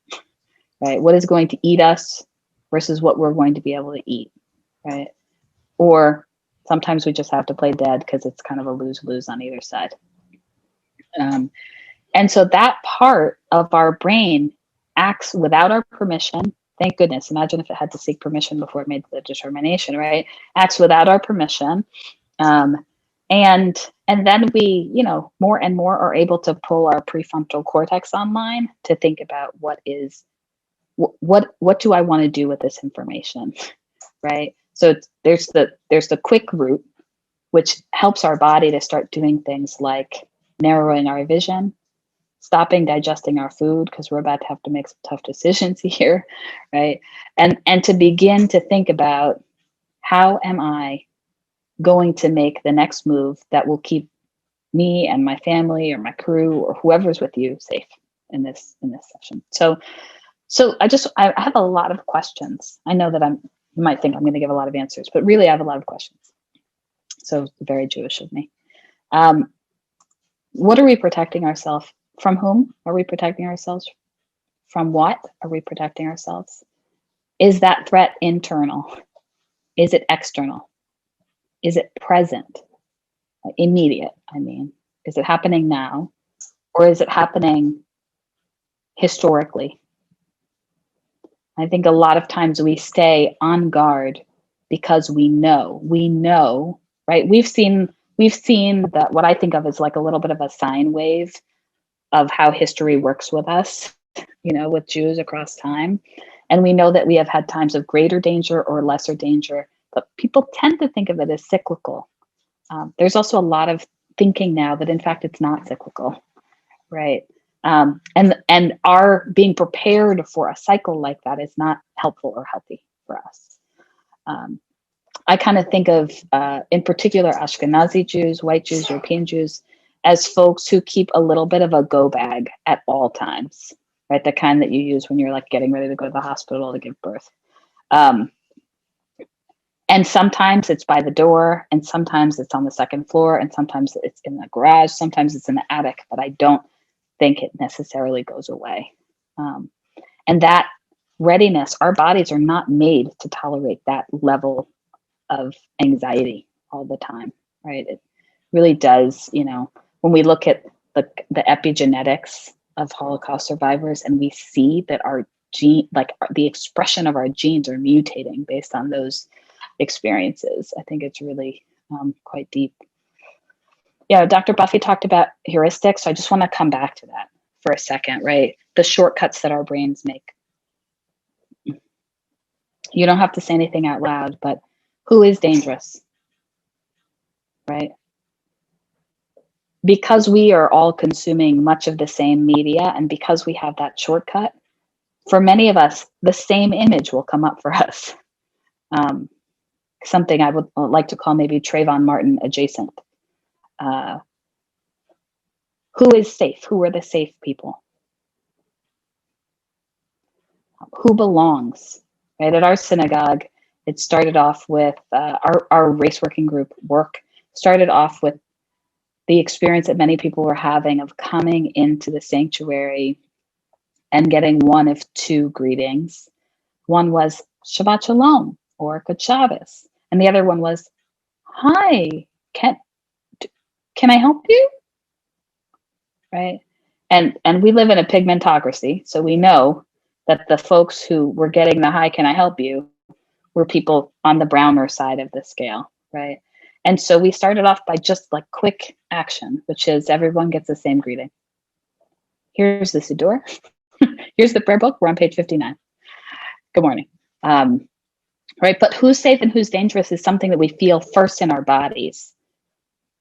right? What is going to eat us versus what we're going to be able to eat, right? Or sometimes we just have to play dead because it's kind of a lose-lose on either side. And so that part of our brain acts without our permission. Thank goodness. Imagine if it had to seek permission before it made the determination, right? Acts without our permission. And then we, more and more are able to pull our prefrontal cortex online to think about what do I want to do with this information, right? So there's the quick route, which helps our body to start doing things like narrowing our vision, stopping digesting our food because we're about to have to make some tough decisions here, right? And to begin to think about, how am I going to make the next move that will keep me and my family or my crew or whoever's with you safe in this session. So I have a lot of questions. I know that you might think I'm going to give a lot of answers, but really I have a lot of questions. So very Jewish of me. What are we protecting ourselves from? Whom are we protecting ourselves from? What are we protecting ourselves? Is that threat internal? Is it external? Is it present? Immediate, I mean. Is it happening now? Or is it happening historically? I think a lot of times we stay on guard because we know, right? We've seen that, what I think of as like a little bit of a sine wave of how history works with us, with Jews across time. And we know that we have had times of greater danger or lesser danger, but people tend to think of it as cyclical. There's also a lot of thinking now that in fact it's not cyclical, right? And our being prepared for a cycle like that is not helpful or healthy for us. I kind of think of, in particular, Ashkenazi Jews, white Jews, European Jews, as folks who keep a little bit of a go bag at all times, right? The kind that you use when you're like getting ready to go to the hospital to give birth. And sometimes it's by the door, and sometimes it's on the second floor, and sometimes it's in the garage, sometimes it's in the attic, but I don't think it necessarily goes away. And that readiness, our bodies are not made to tolerate that level of anxiety all the time, right? It really does, when we look at the epigenetics of Holocaust survivors, and we see that our the expression of our genes are mutating based on those experiences, I think it's really quite deep. Yeah, Dr. Buffy talked about heuristics, so I just want to come back to that for a second, right? The shortcuts that our brains make. You don't have to say anything out loud, but who is dangerous, right? Because we are all consuming much of the same media, and because we have that shortcut, for many of us, the same image will come up for us. Something I would like to call maybe Trayvon Martin adjacent. Who is safe? Who are the safe people? Who belongs? Right, at our synagogue, it started off with our race working group work started off with the experience that many people were having of coming into the sanctuary and getting one of two greetings. One was Shabbat Shalom or Good Shabbos, and the other one was, "Hi, can I help you?" Right, and we live in a pigmentocracy, so we know that the folks who were getting the "Hi, can I help you?" were people on the browner side of the scale, right? And so we started off by just like quick action, which is everyone gets the same greeting. Here's the Siddur. Here's the prayer book. We're on page 59. Good morning. Right, but who's safe and who's dangerous is something that we feel first in our bodies.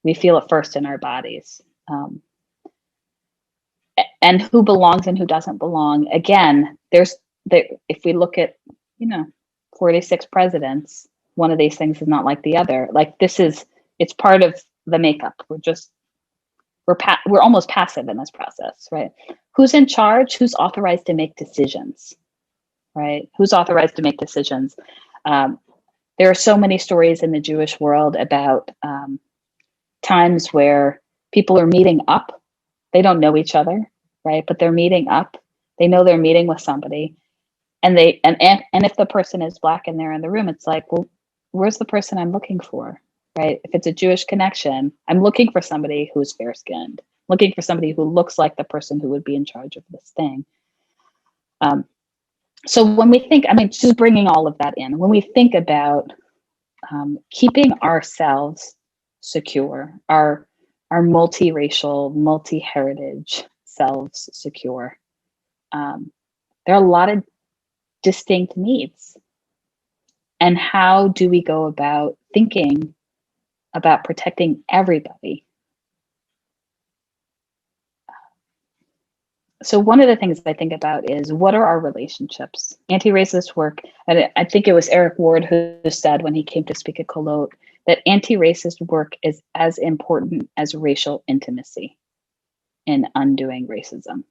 We feel it first in our bodies. And who belongs and who doesn't belong. Again, if we look at, 46 presidents, one of these things is not like the other. Like it's part of the makeup. We're almost passive in this process, right? Who's in charge? Who's authorized to make decisions, right? Who's authorized to make decisions? There are so many stories in the Jewish world about times where people are meeting up. They don't know each other, right? But they're meeting up. They know they're meeting with somebody. And if the person is Black and they're in the room, it's like, well, where's the person I'm looking for, right? If it's a Jewish connection, I'm looking for somebody who's fair-skinned, looking for somebody who looks like the person who would be in charge of this thing. So when we think, just bringing all of that in, when we think about keeping ourselves secure, our multiracial, multi-heritage selves secure, there are a lot of distinct needs. And how do we go about thinking about protecting everybody? So one of the things I think about is, what are our relationships? Anti-racist work, and I think it was Eric Ward who said when he came to speak at Kolot that anti-racist work is as important as racial intimacy in undoing racism,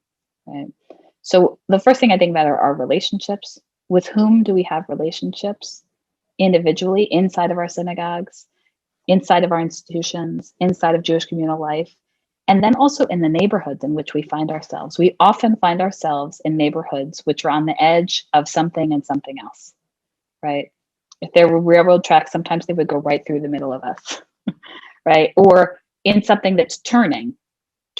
right? So the first thing I think about are our relationships. With whom do we have relationships individually inside of our synagogues, inside of our institutions, inside of Jewish communal life, and then also in the neighborhoods in which we find ourselves. We often find ourselves in neighborhoods which are on the edge of something and something else, right? If there were railroad tracks, sometimes they would go right through the middle of us, right? Or in something that's turning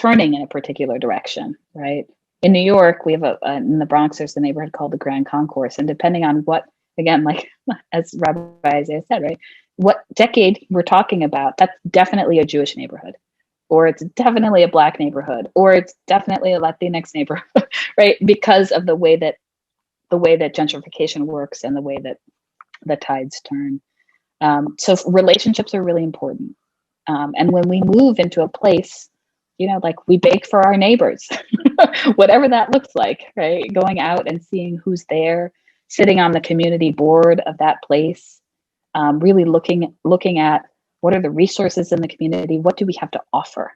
in a particular direction, right? In New York, we have in the Bronx, there's a neighborhood called the Grand Concourse. And depending on what, again, like as Rabbi Isaiah said, right? What decade we're talking about, that's definitely a Jewish neighborhood, or it's definitely a Black neighborhood, or it's definitely a Latinx neighborhood, right? Because of the way that gentrification works and the way that the tides turn. So relationships are really important. And when we move into a place, like we bake for our neighbors, whatever that looks like, right? Going out and seeing who's there, sitting on the community board of that place, really looking at what are the resources in the community, what do we have to offer,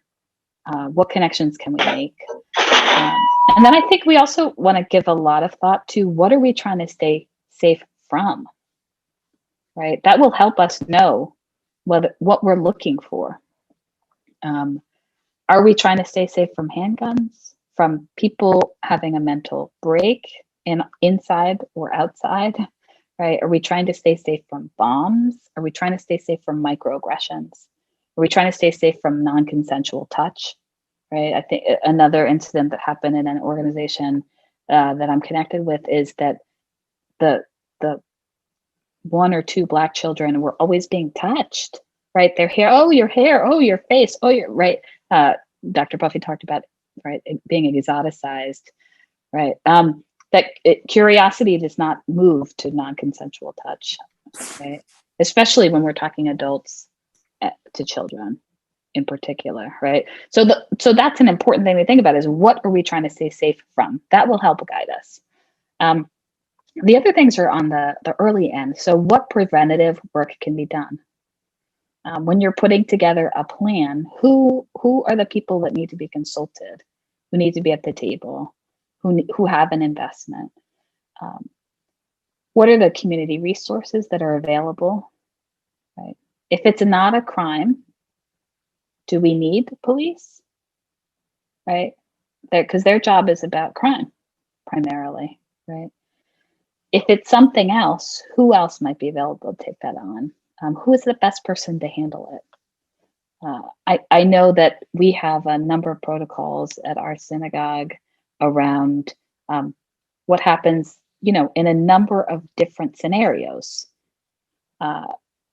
what connections can we make? And then I think we also want to give a lot of thought to what are we trying to stay safe from, right? That will help us know what we're looking for. Are we trying to stay safe from handguns, from people having a mental break inside or outside, right? Are we trying to stay safe from bombs? Are we trying to stay safe from microaggressions? Are we trying to stay safe from non-consensual touch, right? I think another incident that happened in an organization that I'm connected with is that the one or two Black children were always being touched, right? Their hair, oh, your face, oh, you're right. Dr. Buffy talked about, right, being exoticized, right? curiosity does not move to non-consensual touch, right? Especially when we're talking adults to children in particular, right? So that's an important thing to think about, is what are we trying to stay safe from? That will help guide us. The other things are on the early end. So what preventative work can be done? When you're putting together a plan, who are the people that need to be consulted, who need to be at the table, who have an investment? What are the community resources that are available, right? If it's not a crime, do we need police, right? Because their job is about crime primarily, right? If it's something else, who else might be available to take that on? Who is the best person to handle it? I know that we have a number of protocols at our synagogue around what happens, in a number of different scenarios.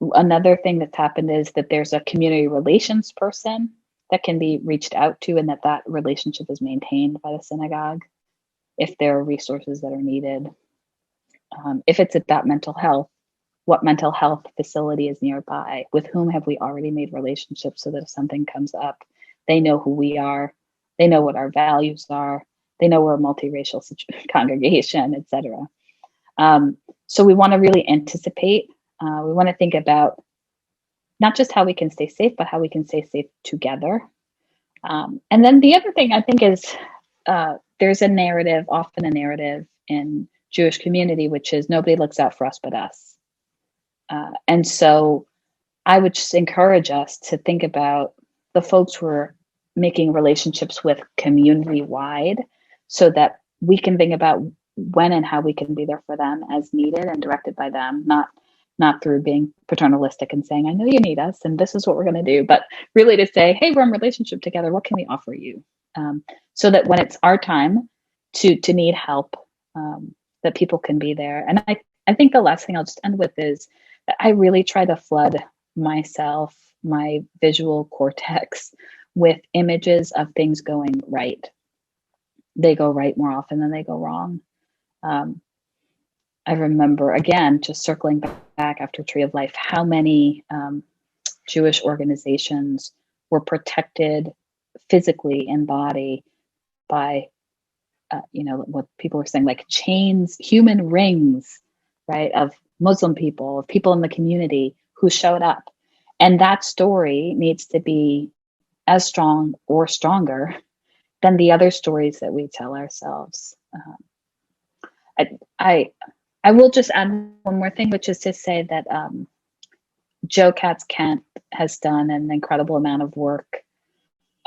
Another thing that's happened is that there's a community relations person that can be reached out to, and that relationship is maintained by the synagogue if there are resources that are needed. If it's about mental health, what mental health facility is nearby? With whom have we already made relationships so that if something comes up, they know who we are, they know what our values are, they know we're a multiracial congregation, etc. So we want to really anticipate. We want to think about not just how we can stay safe, but how we can stay safe together. And then the other thing I think is there's often a narrative in Jewish community, which is nobody looks out for us but us. And so I would just encourage us to think about the folks who are making relationships with community-wide, so that we can think about when and how we can be there for them as needed and directed by them, not through being paternalistic and saying, I know you need us and this is what we're going to do, but really to say, hey, we're in relationship together. What can we offer you? So that when it's our time to need help, that people can be there. And I think the last thing I'll just end with is that I really try to flood myself, my visual cortex, with images of things going right. They go right more often than they go wrong. I remember, again, just circling back after Tree of Life, how many Jewish organizations were protected physically in body by, what people were saying, like chains, human rings, right, of Muslim people, of people in the community who showed up. And that story needs to be as strong or stronger than the other stories that we tell ourselves. I will just add one more thing, which is to say that Joe Katz-Kent has done an incredible amount of work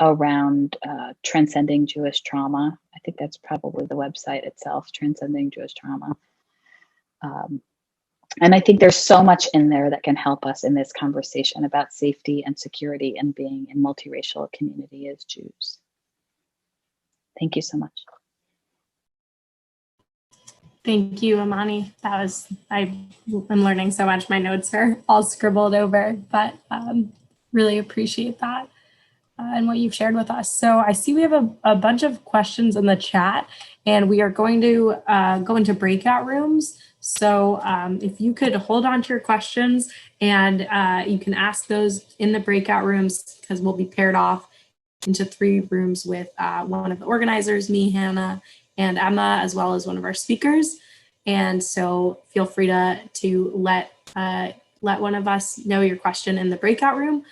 around transcending Jewish trauma. I think that's probably the website itself, Transcending Jewish Trauma. And I think there's so much in there that can help us in this conversation about safety and security and being in multiracial community as Jews. Thank you so much. Thank you, Imani. I'm learning so much. My notes are all scribbled over, but really appreciate that and what you've shared with us. So I see we have a bunch of questions in the chat, and we are going to go into breakout rooms. So if you could hold on to your questions, and you can ask those in the breakout rooms, because we'll be paired off into 3 rooms with one of the organizers, me, Hannah, and Emma, as well as one of our speakers. And so feel free to let one of us know your question in the breakout room.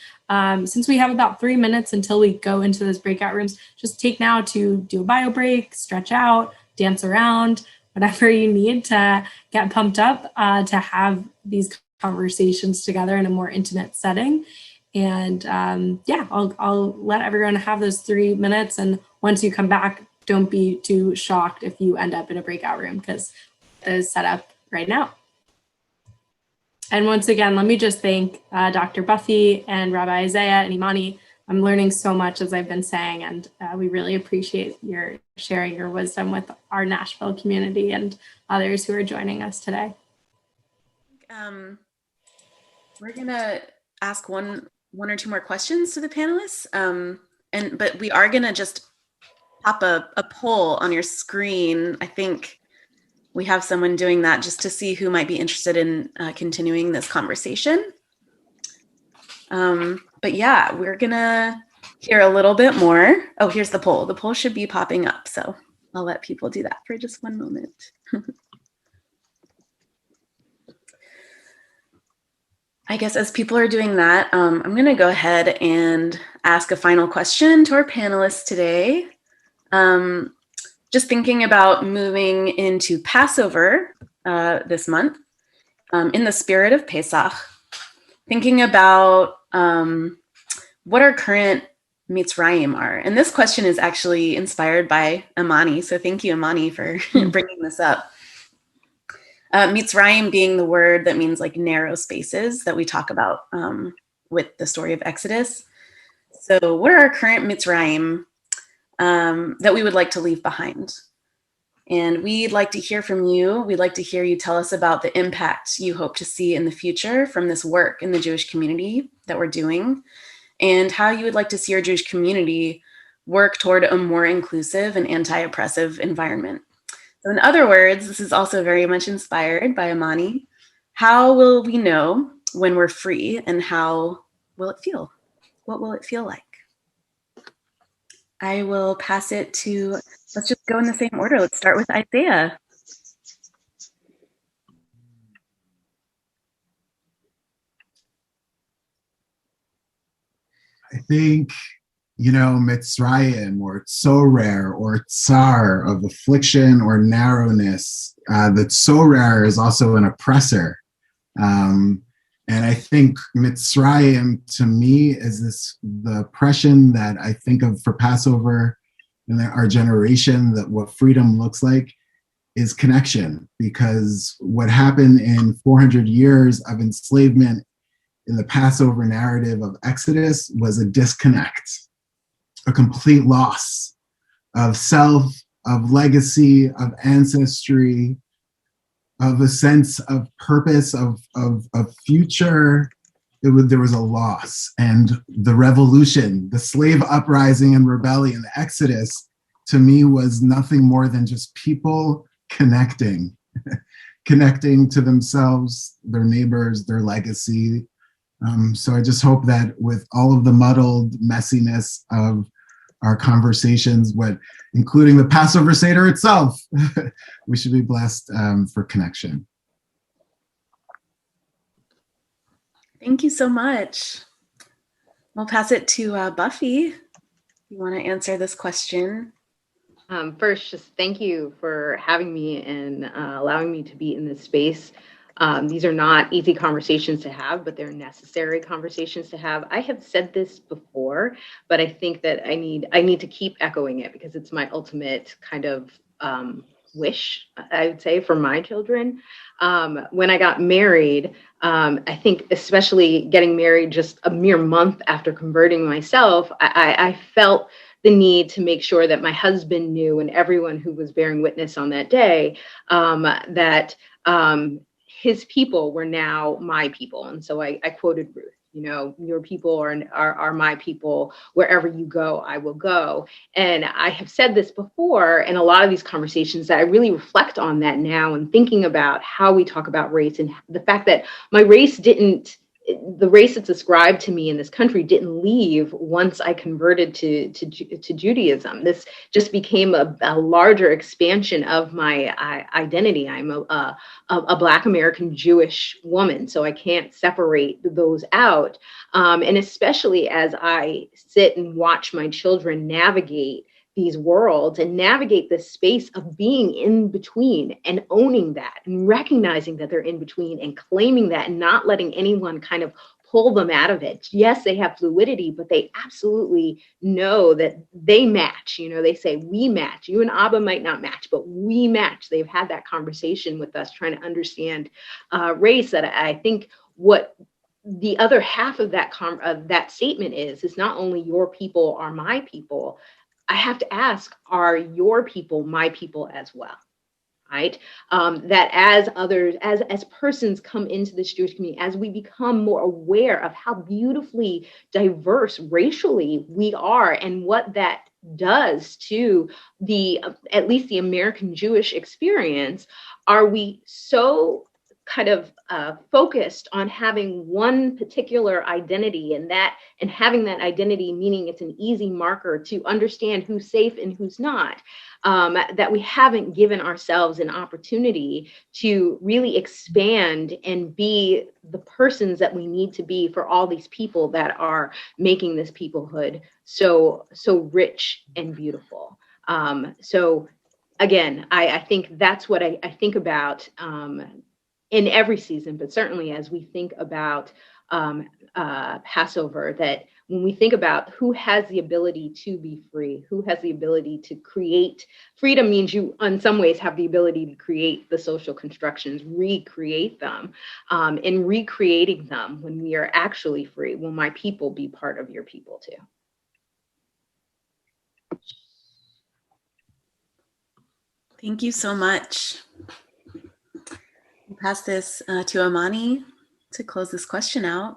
Since we have about 3 minutes until we go into those breakout rooms, just take now to do a bio break, stretch out, dance around, whatever you need to get pumped up to have these conversations together in a more intimate setting. And I'll let everyone have those 3 minutes. And once you come back, don't be too shocked if you end up in a breakout room, because it is set up right now. And once again, let me just thank Dr. Buffy and Rabbi Isaiah and Imani. I'm learning so much, as I've been saying, and we really appreciate your sharing your wisdom with our Nashville community and others who are joining us today. We're gonna ask one or two more questions to the panelists, but we are gonna just pop a poll on your screen. I think we have someone doing that just to see who might be interested in continuing this conversation. But yeah, we're gonna hear a little bit more. Oh, here's the poll. The poll should be popping up, so I'll let people do that for just one moment. I guess as people are doing that, I'm going to go ahead and ask a final question to our panelists today. Just thinking about moving into Passover this month, in the spirit of Pesach, thinking about what our current Mitzrayim are. And this question is actually inspired by Imani. So thank you, Imani, for bringing this up. Mitzrayim being the word that means like narrow spaces that we talk about with the story of Exodus. So what are our current Mitzrayim that we would like to leave behind? And we'd like to hear from you. We'd like to hear you tell us about the impact you hope to see in the future from this work in the Jewish community that we're doing, and how you would like to see our Jewish community work toward a more inclusive and anti-oppressive environment. So in other words, this is also very much inspired by Imani. How will we know when we're free, and how will it feel? What will it feel like? I will pass it to, let's just go in the same order. Let's start with Isaiah. I think, Mitzrayim or Tzorer or Tsar of affliction or narrowness, that Tzorer is also an oppressor. And I think Mitzrayim to me is the oppression that I think of for Passover in our generation, that what freedom looks like is connection, because what happened in 400 years of enslavement in the Passover narrative of Exodus was a disconnect, a complete loss of self, of legacy, of ancestry, of a sense of purpose, of future. There was a loss. And the revolution, the slave uprising and rebellion, the Exodus, to me was nothing more than just people connecting, connecting to themselves, their neighbors, their legacy. So I just hope that with all of the muddled messiness of our conversations, including the Passover Seder itself, we should be blessed for connection. Thank you so much. We'll pass it to Buffy. You want to answer this question? First, just thank you for having me and allowing me to be in this space. These are not easy conversations to have, but they're necessary conversations to have. I have said this before, but I think that I need to keep echoing it, because it's my ultimate kind of wish, I would say, for my children. When I got married, I think especially getting married just a mere month after converting myself, I felt the need to make sure that my husband knew, and everyone who was bearing witness on that day, that his people were now my people. And so I quoted Ruth, your people are my people. Wherever you go, I will go. And I have said this before in a lot of these conversations, that I really reflect on that now, and thinking about how we talk about race, and the fact that the race that's ascribed to me in this country didn't leave once I converted to Judaism. This just became a larger expansion of my identity. I'm a Black American Jewish woman, so I can't separate those out. And especially as I sit and watch my children navigate these worlds and navigate this space of being in between, and owning that and recognizing that they're in between, and claiming that, and not letting anyone kind of pull them out of it. Yes, they have fluidity, but they absolutely know that they match. They say, we match. You and Abba might not match, but we match. They've had that conversation with us, trying to understand race. That I think what the other half of that statement is not only your people are my people. I have to ask, are your people my people as well? Right? That as others, as persons come into this Jewish community, as we become more aware of how beautifully diverse racially we are, and what that does to at least the American Jewish experience, Are we so kind of focused on having one particular identity, and having that identity meaning it's an easy marker to understand who's safe and who's not, that we haven't given ourselves an opportunity to really expand and be the persons that we need to be for all these people that are making this peoplehood so rich and beautiful. So again, I think that's what I think about in every season, but certainly as we think about Passover, that when we think about who has the ability to be free, who has the ability to create, freedom means you, in some ways, have the ability to create the social constructions, recreate them. In recreating them, when we are actually free, will my people be part of your people too? Thank you so much. I'll pass this to Imani to close this question out.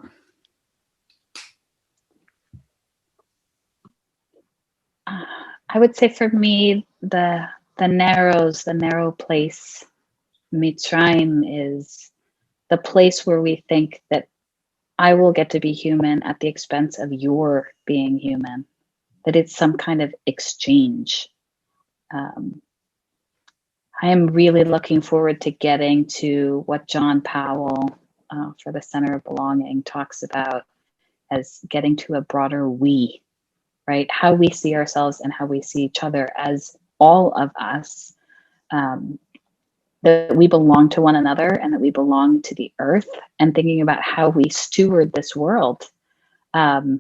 I would say for me, the narrow place, Mitzrayim, is the place where we think that I will get to be human at the expense of your being human, that it's some kind of exchange. I am really looking forward to getting to what John Powell for the Center of Belonging talks about as getting to a broader we, right? How we see ourselves and how we see each other as all of us, that we belong to one another and that we belong to the earth, and thinking about how we steward this world. And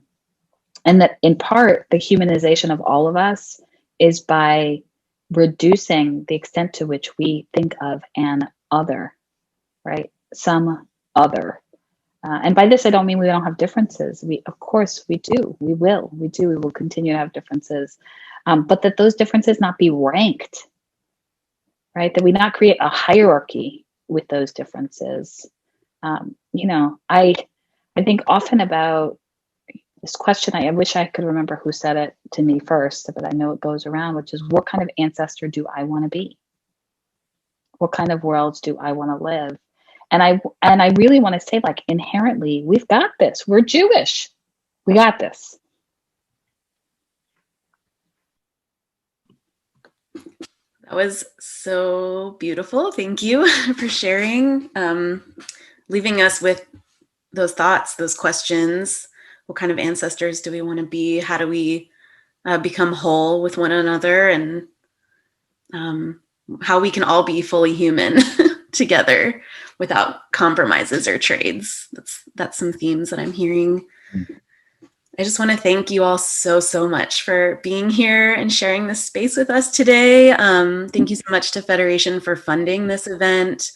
that in part, the humanization of all of us is by reducing the extent to which we think of an other, right? Some other. And by this, I don't mean we don't have differences. Of course, we do. We will continue to have differences. But that those differences not be ranked, right? That we not create a hierarchy with those differences. I think often about this question. I wish I could remember who said it to me first, but I know it goes around, which is, what kind of ancestor do I want to be? What kind of worlds do I want to live? And I really want to say, like, inherently, we've got this. We're Jewish. We got this. That was so beautiful. Thank you for sharing, leaving us with those thoughts, those questions. What kind of ancestors do we want to be? How do we become whole with one another? And how we can all be fully human together without compromises or trades. That's some themes that I'm hearing. I just want to thank you all so much for being here and sharing this space with us today. Thank you so much to Federation for funding this event.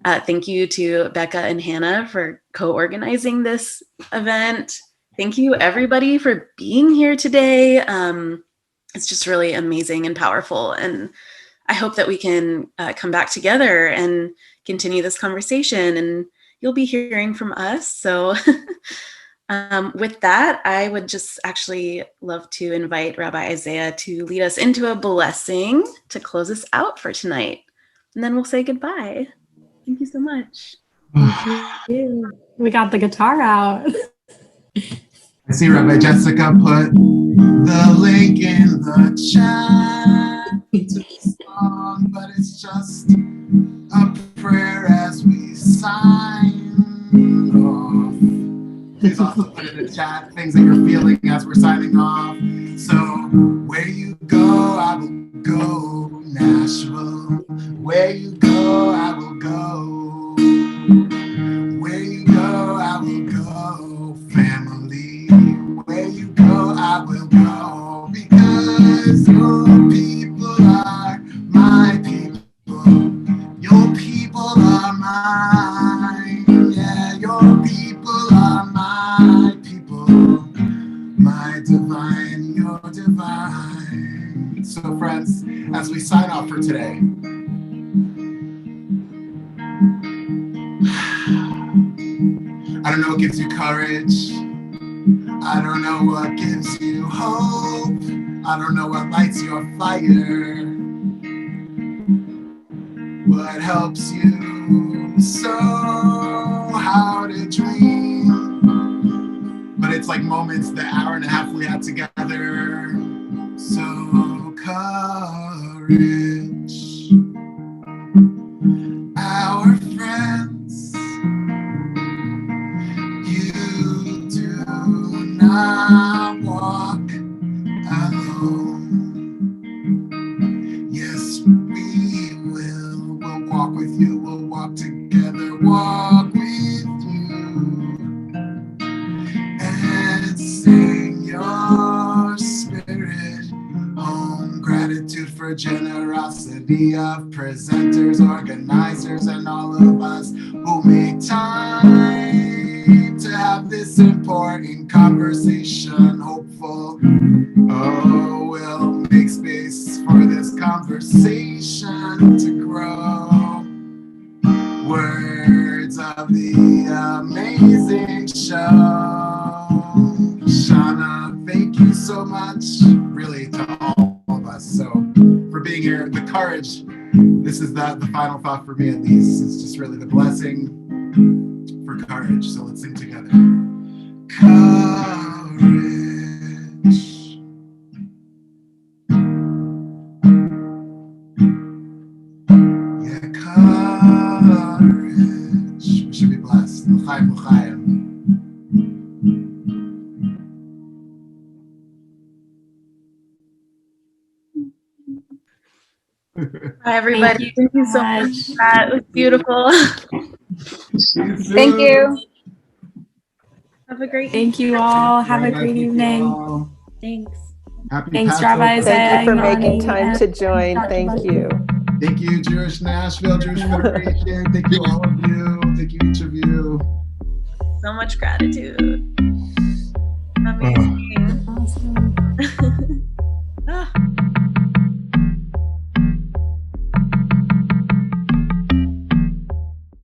Thank you to Becca and Hannah for co-organizing this event. Thank you, everybody, for being here today. It's just really amazing and powerful. And I hope that we can come back together and continue this conversation, and you'll be hearing from us. So with that, I would just actually love to invite Rabbi Isaiah to lead us into a blessing to close us out for tonight. And then we'll say goodbye. Thank you so much. Thank you. We got the guitar out. I see Rabbi Jessica put the link in the chat to the song, but it's just a prayer as we sign off. Please also put in the chat things that you're feeling as we're signing off. So where you go, I will go, Nashville. Where you go, I will go. Where you go, I will go, family. Where you go, I will go, because your people are my people. Your people are mine. Yeah, your people are my people. My divine, your divine. So friends, as we sign off for today, I don't know what gives you courage. I don't know what gives you hope. I don't know what lights your fire. what helps you so how to dream. But it's like moments, the hour and a half we had together. So courage, our friends, you do not walk alone. Yes, we will. We'll walk with you. We'll walk together. Walk with you and sing your spirit home. Gratitude for generosity of presenters, organizers, and all of us who make time to have this important conversation. Hopeful, oh, we'll make space for this conversation to grow. Words of the amazing show. Shauna, thank you so much, really, to all of us. So for being here, the courage, this is the final thought for me at least. It's just really the blessing for courage. So let's sing together. Courage. Yeah, courage. We should be blessed. L'chaim, l'chaim. Hi, everybody. Thank you so much. That was beautiful. Thank you. Have a great Thank you all. Have a great Thank you evening. all. Thanks. Happy Thanks, Passover. Rabbi. Thank you for Imani, making time and to join. Dr. Thank Buffy. you. Thank you, Jewish Nashville, Jewish Federation. Thank you, all of you. Thank you, each of you. So much gratitude. Amazing.